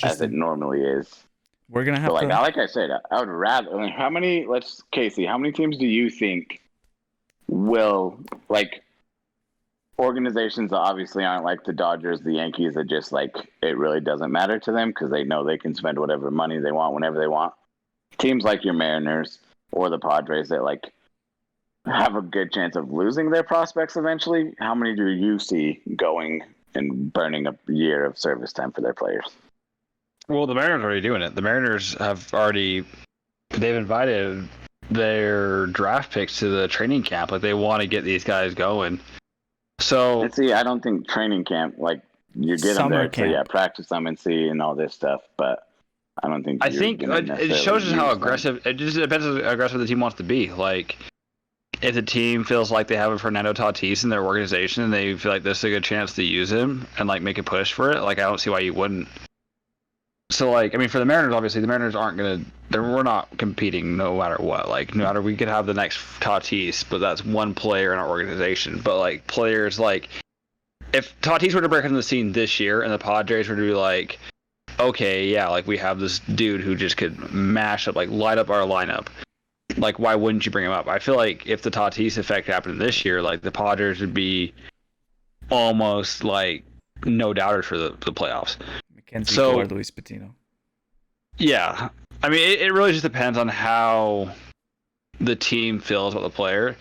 as it normally is. We're gonna have like I said, I would rather. I mean, Casey, how many teams do you think will like organizations that obviously aren't like the Dodgers, the Yankees, that just like it really doesn't matter to them because they know they can spend whatever money they want whenever they want? Teams like your Mariners or the Padres that like have a good chance of losing their prospects eventually. How many do you see going and burning a year of service time for their players? Well, the Mariners are already doing it. The Mariners they've invited their draft picks to the training camp. Like they want to get these guys going. So see, I don't think training camp, like you get them there to practice them and see and all this stuff, but I don't think. I think it shows us how aggressive. It just depends on how aggressive the team wants to be. Like, if the team feels like they have a Fernando Tatis in their organization and they feel like this is a good chance to use him and like make a push for it, like I don't see why you wouldn't. So like, I mean, for the Mariners, obviously the Mariners aren't gonna. We're not competing no matter what. Like, no matter we could have the next Tatis, but that's one player in our organization. But like players like, if Tatis were to break into the scene this year and the Padres were to be like, okay, yeah, like we have this dude who just could mash up, like light up our lineup. Like, why wouldn't you bring him up? I feel like if the Tatis effect happened this year, like the Padres would be almost like no doubters for the playoffs. Mackenzie So- Gore, Luis Patino. Yeah, I mean, it really just depends on how the team feels about the player.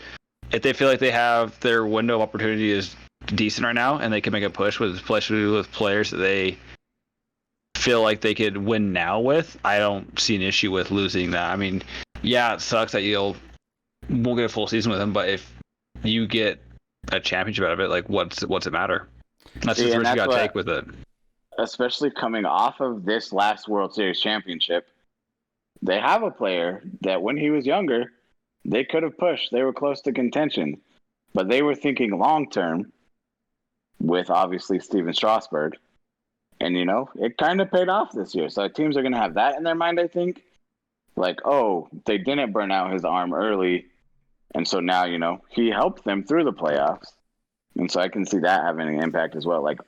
If they feel like they have their window of opportunity is decent right now, and they can make a push with, especially with players that they feel like they could win now with, I don't see an issue with losing that. I mean, yeah, it sucks that won't get a full season with them, but if you get a championship out of it, like what's it matter? That's just Yeah, what and you got to that's take with it. Especially coming off of this last World Series championship, they have a player that when he was younger, they could have pushed. They were close to contention, but they were thinking long term with obviously Steven Strasburg. And, it kind of paid off this year. So teams are going to have that in their mind, I think. Like, oh, they didn't burn out his arm early. And so now, he helped them through the playoffs. And so I can see that having an impact as well. Like,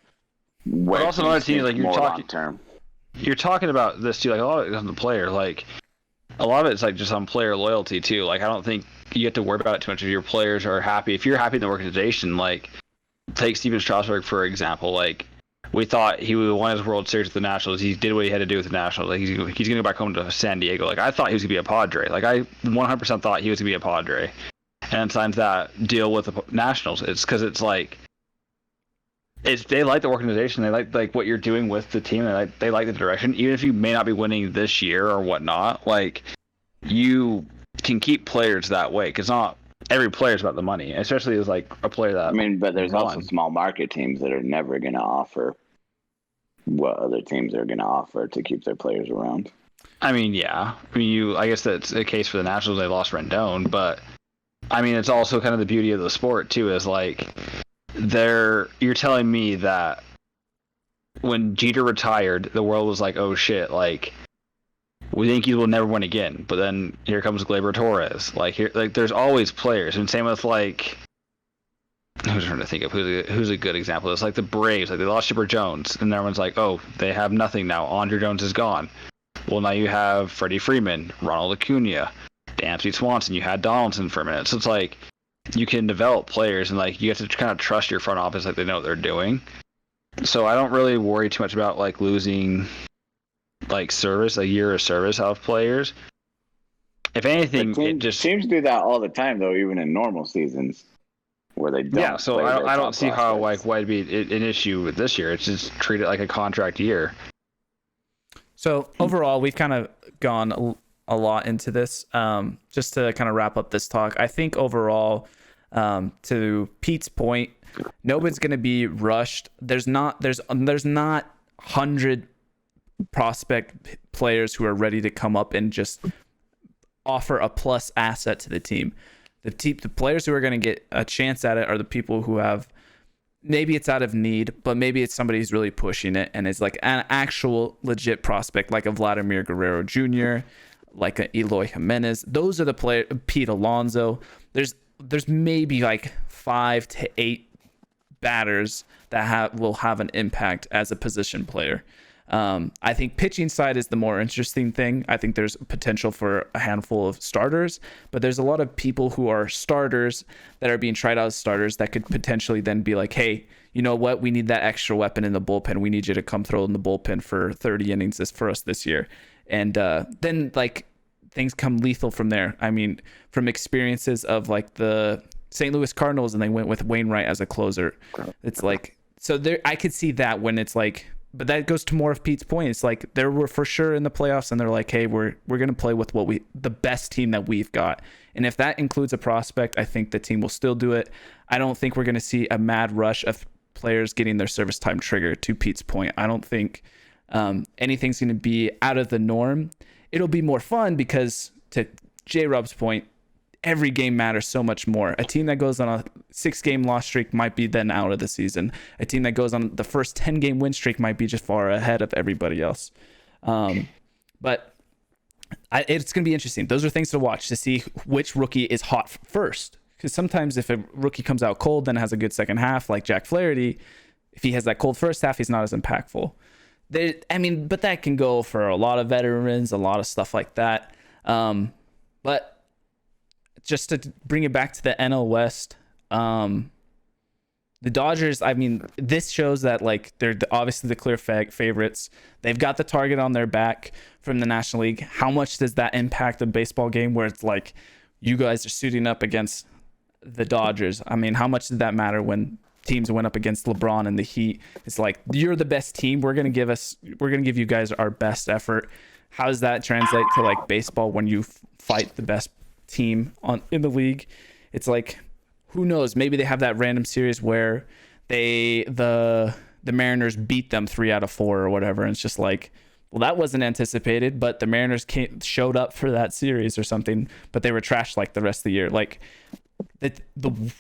But also another team, like more long term. You're talking about this too, like a lot of it on the player, like a lot of it's like just on player loyalty too. Like I don't think you have to worry about it too much if your players are happy. If you're happy in the organization, like take Steven Strasburg for example, like we thought he would win his World Series with the Nationals. He did what he had to do with the Nationals. Like he's gonna go back home to San Diego. Like I thought he was gonna be a Padre. Like I 100% thought he was gonna be a Padre, and signs that deal with the Nationals. It's because it's like. They like the organization. They like what you're doing with the team. They like the direction. Even if you may not be winning this year or whatnot, like you can keep players that way because not every player is about the money, especially as like a player that. I mean, but there's also small market teams that are never going to offer what other teams are going to offer to keep their players around. I mean, yeah. I mean, I guess that's a case for the Nationals. They lost Rendon, but I mean, it's also kind of the beauty of the sport too. Is like. You're telling me that when Jeter retired, the world was like, oh shit, like we think he will never win again. But then here comes Gleyber Torres. Like there's always players, and same with like I was trying to think of who's a good example. It's like the Braves, like they lost Chipper Jones, and everyone's like, oh, they have nothing now. Andre Jones is gone. Well, now you have Freddie Freeman, Ronald Acuna, Dansby Swanson. You had Donaldson for a minute, so it's like. You can develop players and like you have to kind of trust your front office like they know what they're doing. So I don't really worry too much about like losing like a year of service out of players. If anything, teams do that all the time though, even in normal seasons where they don't. Yeah, so I don't see how like why it'd be an issue with this year. It's just treat it like a contract year. So overall, we've kind of gone a lot into this. Just to kind of wrap up this talk, I think overall, to Pete's point, nobody's going to be rushed. There's not 100 prospect players who are ready to come up and just offer a plus asset to the team. The players who are going to get a chance at it are the people who have, maybe it's out of need, but maybe it's somebody who's really pushing it and is like an actual legit prospect, like a Vladimir Guerrero Jr., like a Eloy Jimenez. Those are the players. Pete Alonso. There's maybe like 5 to 8 batters that will have an impact as a position player. I think pitching side is the more interesting thing. I think there's potential for a handful of starters, but there's a lot of people who are starters that are being tried out as starters that could potentially then be like, hey, you know what? We need that extra weapon in the bullpen. We need you to come throw in the bullpen for 30 innings for us this year. And then like things come lethal from there. I mean, from experiences of like the St. Louis Cardinals, and they went with Wainwright as a closer. It's like, so there, I could see that when it's like, but that goes to more of Pete's point. It's like they were for sure in the playoffs, and they're like, hey, we're gonna play with the best team that we've got. And if that includes a prospect, I think the team will still do it. I don't think we're gonna see a mad rush of players getting their service time triggered. To Pete's point, I don't think anything's going to be out of the norm. It'll be more fun because, to J-Rob's point, every game matters so much more. A team that goes on a 6-game loss streak might be then out of the season. A team that goes on the first 10-game win streak might be just far ahead of everybody else. But it's going to be interesting. Those are things to watch to see which rookie is hot first. Because sometimes if a rookie comes out cold, then has a good second half, like Jack Flaherty, if he has that cold first half, he's not as impactful. but that can go for a lot of veterans, a lot of stuff like that. But just to bring it back to the NL West, the Dodgers, I mean, this shows that like they're obviously the clear favorites. They've got the target on their back from the National League. How much does that impact a baseball game where it's like you guys are suiting up against the Dodgers? I mean, how much did that matter when teams went up against LeBron and the Heat? It's like, you're the best team. We're gonna give you guys our best effort. How does that translate to like baseball when you fight the best team in the league? It's like, who knows? Maybe they have that random series where the Mariners beat them 3 out of 4 or whatever, and it's just like, well, that wasn't anticipated, but the Mariners showed up for that series or something, but they were trashed like the rest of the year. Like the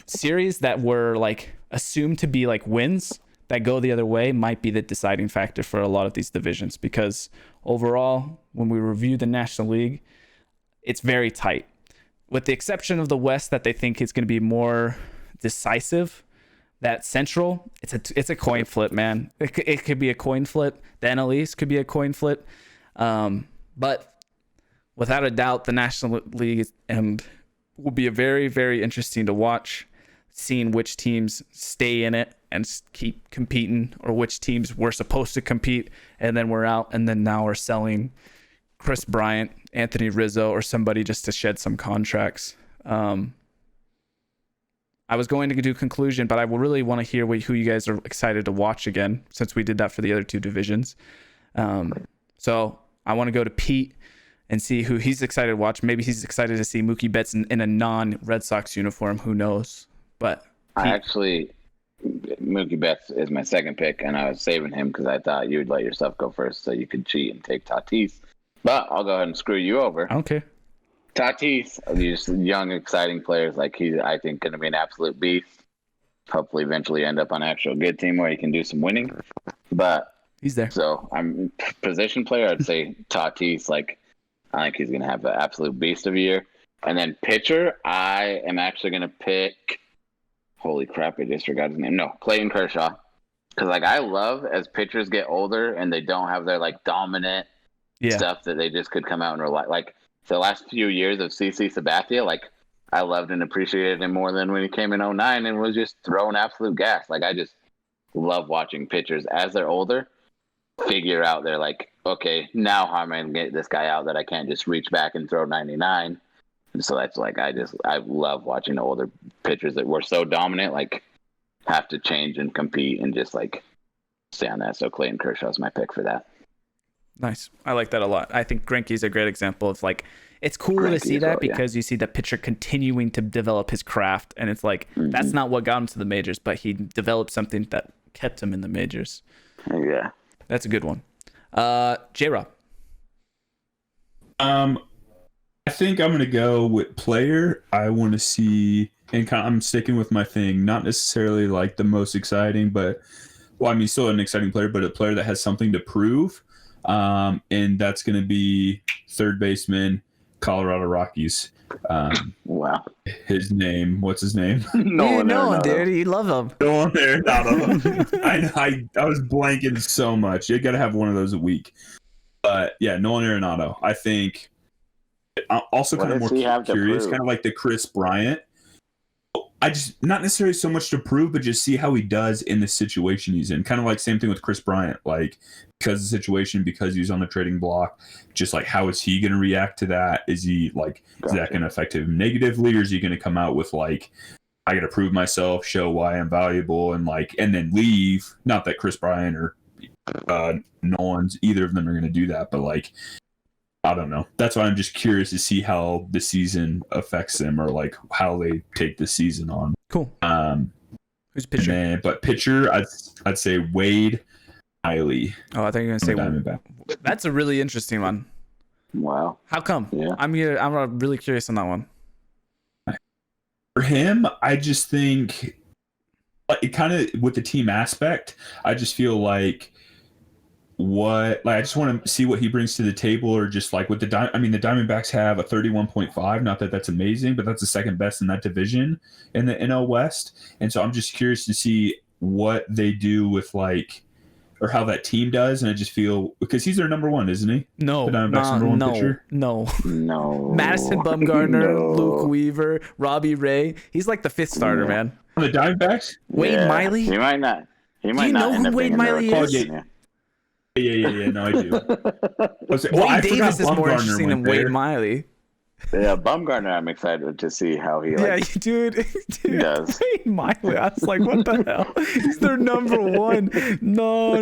series that were like assumed to be like wins that go the other way might be the deciding factor for a lot of these divisions, because overall, when we review the National League, it's very tight. With the exception of the West that they think is going to be more decisive, that Central, it's a coin flip, man. It could be a coin flip. The NL East could be a coin flip. But without a doubt, the National League will be a very, very interesting to watch, seeing which teams stay in it and keep competing, or which teams were supposed to compete and then we're out and then now are selling Chris Bryant, Anthony Rizzo, or somebody just to shed some contracts. I was going to do conclusion, but I really want to hear who you guys are excited to watch again, since we did that for the other two divisions. So I want to go to Pete and see who he's excited to watch. Maybe he's excited to see Mookie Betts in a non-Red Sox uniform. Who knows? But Mookie Betts is my second pick, and I was saving him because I thought you would let yourself go first so you could cheat and take Tatis. But I'll go ahead and screw you over. I don't care. Tatis, these young, exciting players, like he's, I think, going to be an absolute beast. Hopefully, eventually end up on an actual good team where he can do some winning. But he's there. So I'm position player. I'd say Tatis. Like, I think he's going to have an absolute beast of a year. And then pitcher, I am actually going to pick. Holy crap! I just forgot his name. No, Clayton Kershaw. Because like I love as pitchers get older and they don't have their like dominant stuff that they just could come out and rely. Like the last few years of CC Sabathia, like I loved and appreciated him more than when he came in 2009 and was just throwing absolute gas. Like I just love watching pitchers as they're older figure out they're like, okay, now how am I going to get this guy out that I can't just reach back and throw 99? And so that's like I love watching the older pitchers that were so dominant, like have to change and compete and just like stay on that. So Clayton Kershaw's my pick for that. Nice. I like that a lot. I think Greinke's a great example of like, it's cool to see that because you see the pitcher continuing to develop his craft, and it's like that's not what got him to the majors, but he developed something that kept him in the majors. Yeah, that's a good one. J-Rob. I think I'm gonna go with player. I want to see, and I'm sticking with my thing. Not necessarily like the most exciting, but still an exciting player, but a player that has something to prove. And that's going to be third baseman, Colorado Rockies. Wow. What's his name? No, dude, you love him. Nolan Arenado. I was blanking so much. You got to have one of those a week. But yeah, Nolan Arenado. I think also kind of more curious, kind of like the Chris Bryant. I just not necessarily so much to prove, but just see how he does in the situation he's in. Kind of like same thing with Chris Bryant, like because of the situation, because he's on the trading block, just like how is he going to react to that? Is he like, is that going to affect him negatively, or is he going to come out with like, I got to prove myself, show why I'm valuable, and then leave? Not that Chris Bryant or Nolan's, either of them are going to do that, but like, I don't know. That's why I'm just curious to see how the season affects them, or like how they take the season on. Cool. Who's pitcher? But pitcher, I'd say Wade Miley. Oh, I think you're gonna say Diamondback. That's a really interesting one. Wow. How come? Yeah. I'm really curious on that one. For him, I just think it kind of with the team aspect. I just feel like I just want to see what he brings to the table, or just like with the Diamondbacks have a 31.5. Not that that's amazing, but that's the second best in that division in the NL West. And so I'm just curious to see what they do with or how that team does, and I just feel because he's their number one, isn't he? No, The Diamondbacks' number one pitcher? no. No. Madison Bumgarner, No. Luke Weaver, Robbie Ray. He's like the fifth starter, Yeah. man. On the Diamondbacks? Wade Miley? He might not. He might you not know end who up Wade being in the Miley rotation, is? Yeah. No, I do. Wade Davis is more interesting than Wade Miley. Yeah, Bumgarner, I'm excited to see how he Yeah, dude, does. Wade Miley. I was like, what the hell? He's their number one. No.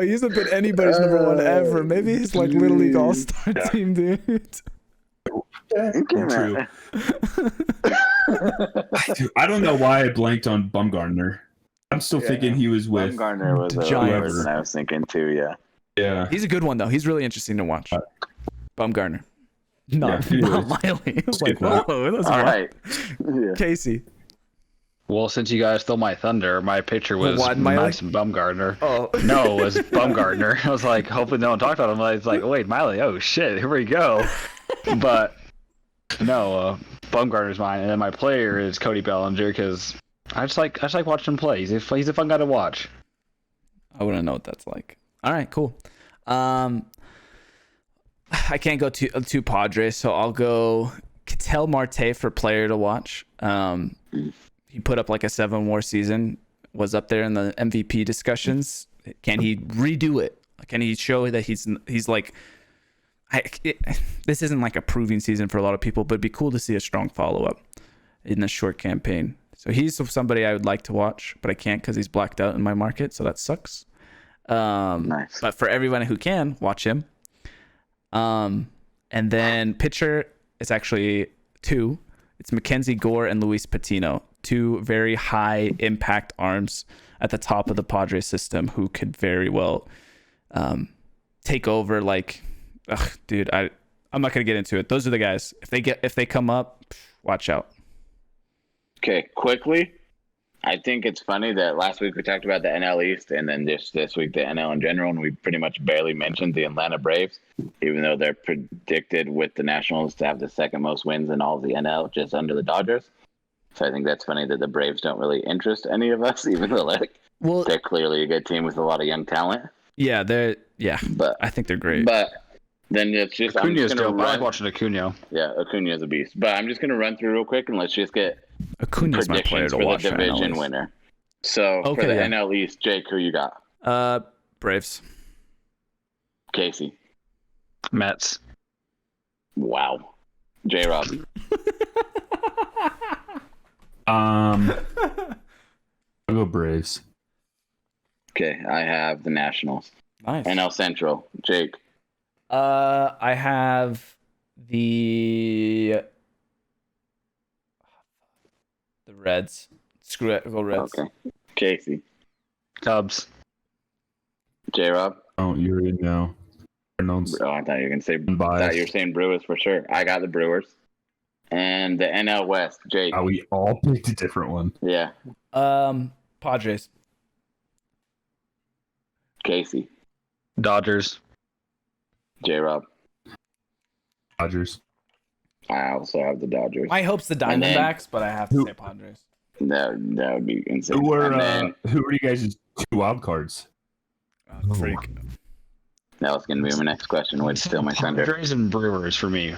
He hasn't been anybody's number one ever. Maybe he's like Little League All Star team, dude. True. I don't know why I blanked on Bumgarner. I'm still thinking he was with Bumgarner was the a Giants. person I was thinking too. Yeah. Yeah. He's a good one though. He's really interesting to watch. Bumgarner. Not he Miley. is. I was like, Skip whoa, that's All wild. right. Yeah. Casey. Well, since you guys stole my thunder, my picture was What, Miley? Madison Bumgarner. Oh. No, it was Bumgarner. I was like, hopefully no one talked about him. I was like, wait, Miley. Oh shit, here we go. But no, Bumgarner's mine, and then my player is Cody Bellinger because I just like watching him play. He's a fun guy to watch. I wouldn't know what that's like. All right, cool. I can't go to Padres, so I'll go Ketel Marte for player to watch. He put up like a 7 WAR season, was up there in the MVP discussions. Can he redo it? Can he show that he's like? This isn't like a proving season for a lot of people, but it'd be cool to see a strong follow up in a short campaign. So he's somebody I would like to watch, but I can't because he's blacked out in my market, so that sucks. Nice. But for everyone who can, watch him. And then pitcher is actually 2. It's Mackenzie Gore and Luis Patino, 2 very high impact arms at the top of the Padres system who could very well take over. Like, dude, I'm not gonna get into it. Those are the guys. If they come up, watch out. Okay, quickly. I think it's funny that last week we talked about the NL East, and then this week the NL in general, and we pretty much barely mentioned the Atlanta Braves, even though they're predicted with the Nationals to have the second most wins in all of the NL, just under the Dodgers. So I think that's funny that the Braves don't really interest any of us, even though they're clearly a good team with a lot of young talent. Yeah, but I think they're great. But then it's just Acuna's I'm just dope. gonna I like watching Acuna. Yeah, Acuna is a beast. But I'm just gonna run through real quick and let's just get Acuna's my player predictions to for watch. the division winner. So for the NL East, Jake, who you got? Braves. Casey. Mets. Wow. J-Rob. I'll go Braves. Okay, I have the Nationals. Nice. NL Central. Jake. I have the Reds. Screw it, go Reds. Okay. Casey. Cubs. J-Rob. Oh, you already know. Cardinals. Oh, I thought you were gonna say. I Unbiased. thought you were saying Brewers for sure. I got the Brewers. And the NL West. Jake. We all picked a different one. Yeah. Padres. Casey. Dodgers. J-Rob. Dodgers. I also have the Dodgers. My hope's the And then- Diamondbacks, but I have to say Padres. That would be insane. Who And then, are you guys' 2 wild cards? Freak. that was gonna be my next question. Would steal my thunder. Padres and Brewers for me.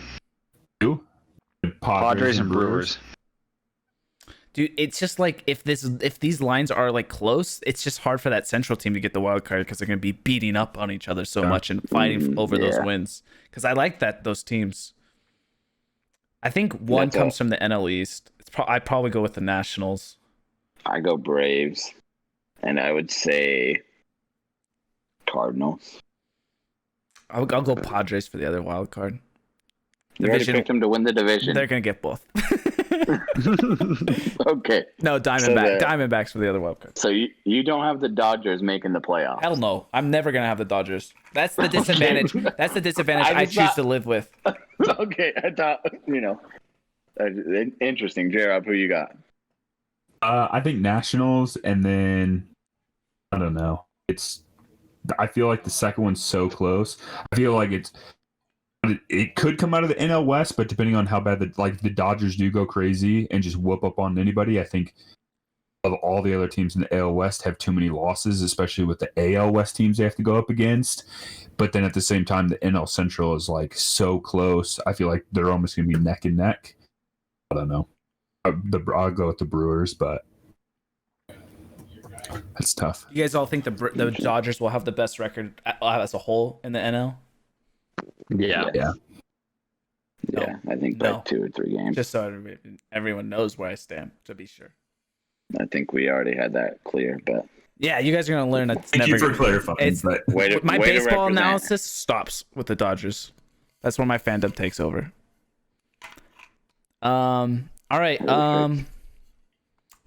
Who? Padres and Brewers. Dude, it's just like if these lines are like close, it's just hard for that Central team to get the wild card because they're gonna be beating up on each other so much and fighting over those wins. Because I like those teams. I think one That's comes all. from the NL East. I'd probably go with the Nationals. I go Braves, and I would say Cardinals. I'll go Padres for the other wild card. You already picked them to win the division. They're gonna get both. Okay, No, Diamondbacks for the other wild card. so you don't have the Dodgers making the playoffs. Hell no, I'm never gonna have the Dodgers. That's the disadvantage. That's the disadvantage I I just choose thought- to live with. Okay, I thought interesting. J-Rob, who you got? I think Nationals, and then I don't know. I feel like the second one's so close. I feel like it could come out of the NL West, but depending on how bad the Dodgers do go crazy and just whoop up on anybody, I think of all the other teams in the AL West have too many losses, especially with the AL West teams they have to go up against. But then at the same time, the NL Central is like so close. I feel like they're almost going to be neck and neck. I don't know. I'll go with the Brewers, but that's tough. You guys all think the Dodgers will have the best record as a whole in the NL? Yeah. Yeah. Yeah, I think by 2 or 3 games. Just so everyone knows where I stand, to be sure. I think we already had that clear, but Yeah, you guys are gonna learn that. Thank you for clarifying. But My baseball analysis stops with the Dodgers. That's when my fandom takes over. All right.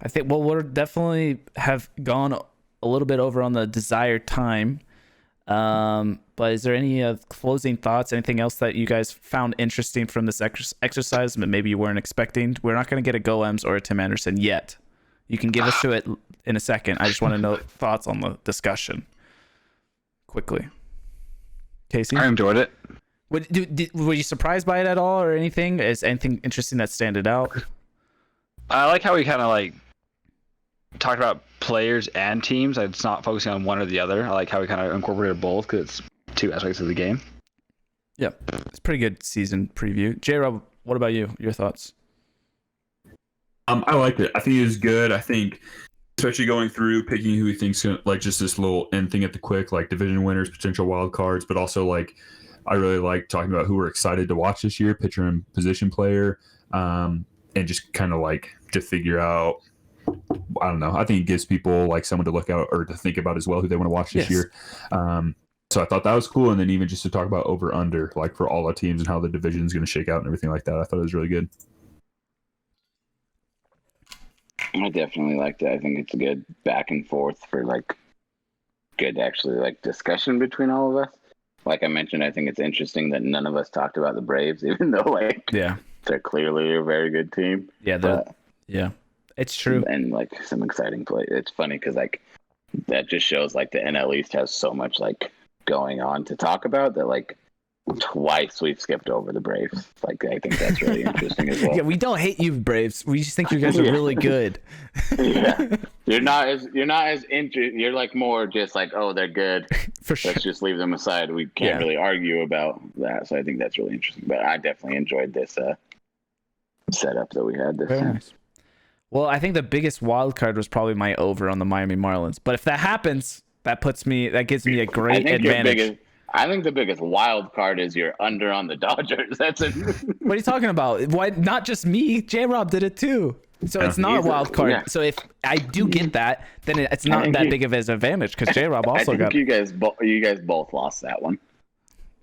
I think we'll definitely have gone a little bit over on the desired time. But is there any closing thoughts? Anything else that you guys found interesting from this exercise, but maybe you weren't expecting? We're not going to get a Goems or a Tim Anderson yet. You can give us to it in a second. I just want to know thoughts on the discussion quickly. Casey, I enjoyed it. Were you surprised by it at all, or anything? Is anything interesting that standed out? I like how we kind of like talked about players and teams. It's not focusing on one or the other. I like how we kind of incorporated both because it's two aspects of the game. Yeah, it's a pretty good season preview. J-Rob, what about you? Your thoughts? I liked it. I think it was good. I think, especially going through picking who he thinks like just this little end thing at the quick, like division winners, potential wild cards, but also like I really like talking about who we're excited to watch this year, pitcher and position player, and just kind of like to figure out. I don't know. I think it gives people like someone to look out or to think about as well who they want to watch this year. So I thought that was cool, and then even just to talk about over under like for all the teams and how the division is going to shake out and everything like that. I thought it was really good. I definitely liked it. I think it's a good back and forth for like good actually like discussion between all of us. Like I mentioned, I think it's interesting that none of us talked about the Braves, even though like they're clearly a very good team. Yeah, it's true. And like some exciting play. It's funny because like that just shows like the NL East has so much like going on to talk about that like twice we've skipped over the Braves. Like I think that's really interesting as well. Yeah, we don't hate you, Braves. We just think you guys are really good. Yeah, you're not as interested. You're like more just like, oh, they're good. For sure. Let's just leave them aside. We can't really argue about that. So I think that's really interesting. But I definitely enjoyed this setup that we had this time. Nice. Well, I think the biggest wild card was probably my over on the Miami Marlins. But if that happens, that gives me a great advantage. I think the biggest wild card is you're under on the Dodgers. That's it. What are you talking about? Why not just me? J-Rob did it too. So it's not a wild card. Yeah. So if I do get that, then it's not that big of an advantage because J-Rob also got. You guys both lost that one.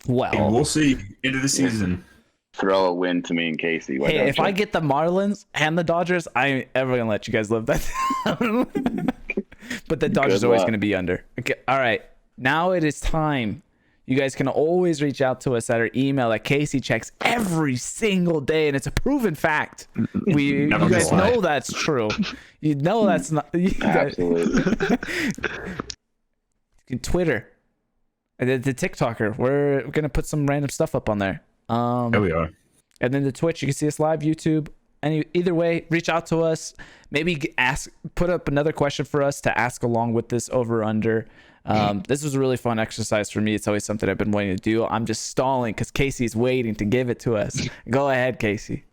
Well, and we'll see into the season. Throw a win to me and Casey. Hey, if I get the Marlins and the Dodgers, I'm ever gonna let you guys live that down. But the Dodgers are always gonna be under. Okay, all right. Now it is time. You guys can always reach out to us at our email that Casey checks every single day, and it's a proven fact. You guys know that's true. You know that's not. Absolutely. Twitter, the TikToker. We're gonna put some random stuff up on there. There we are. And then the Twitch, you can see us live, YouTube. Either way, reach out to us. Maybe put up another question for us to ask along with this over under. This was a really fun exercise for me. It's always something I've been wanting to do. I'm just stalling because Casey's waiting to give it to us. Go ahead, Casey.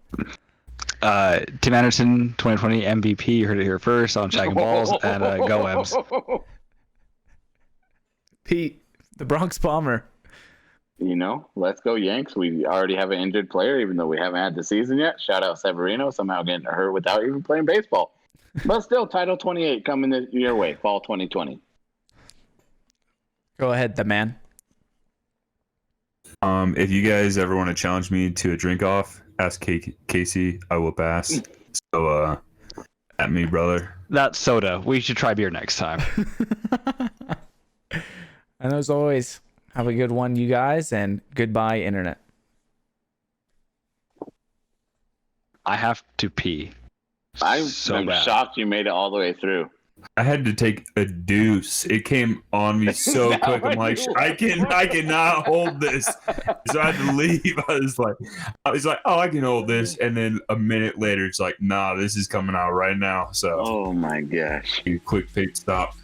Tim Anderson, 2020 MVP. You heard it here first on Shaggin Balls and Go Ems. Pete, the Bronx Bomber. Let's go Yanks. We already have an injured player, even though we haven't had the season yet. Shout out Severino, somehow getting hurt without even playing baseball. But still, Title 28 coming your way, fall 2020. Go ahead, the man. If you guys ever want to challenge me to a drink off, ask Casey. I will pass. So, at me, brother. That's soda. We should try beer next time. And as always, have a good one, you guys, and goodbye, internet. I have to pee. I'm so bad. shocked you made it all the way through. I had to take a deuce. It came on me so Is that quick. I'm what like, you I cannot hold this. So I had to leave. I was like, oh, I can hold this. And then a minute later, it's like, nah, this is coming out right now. So Oh my gosh. quick pit stop.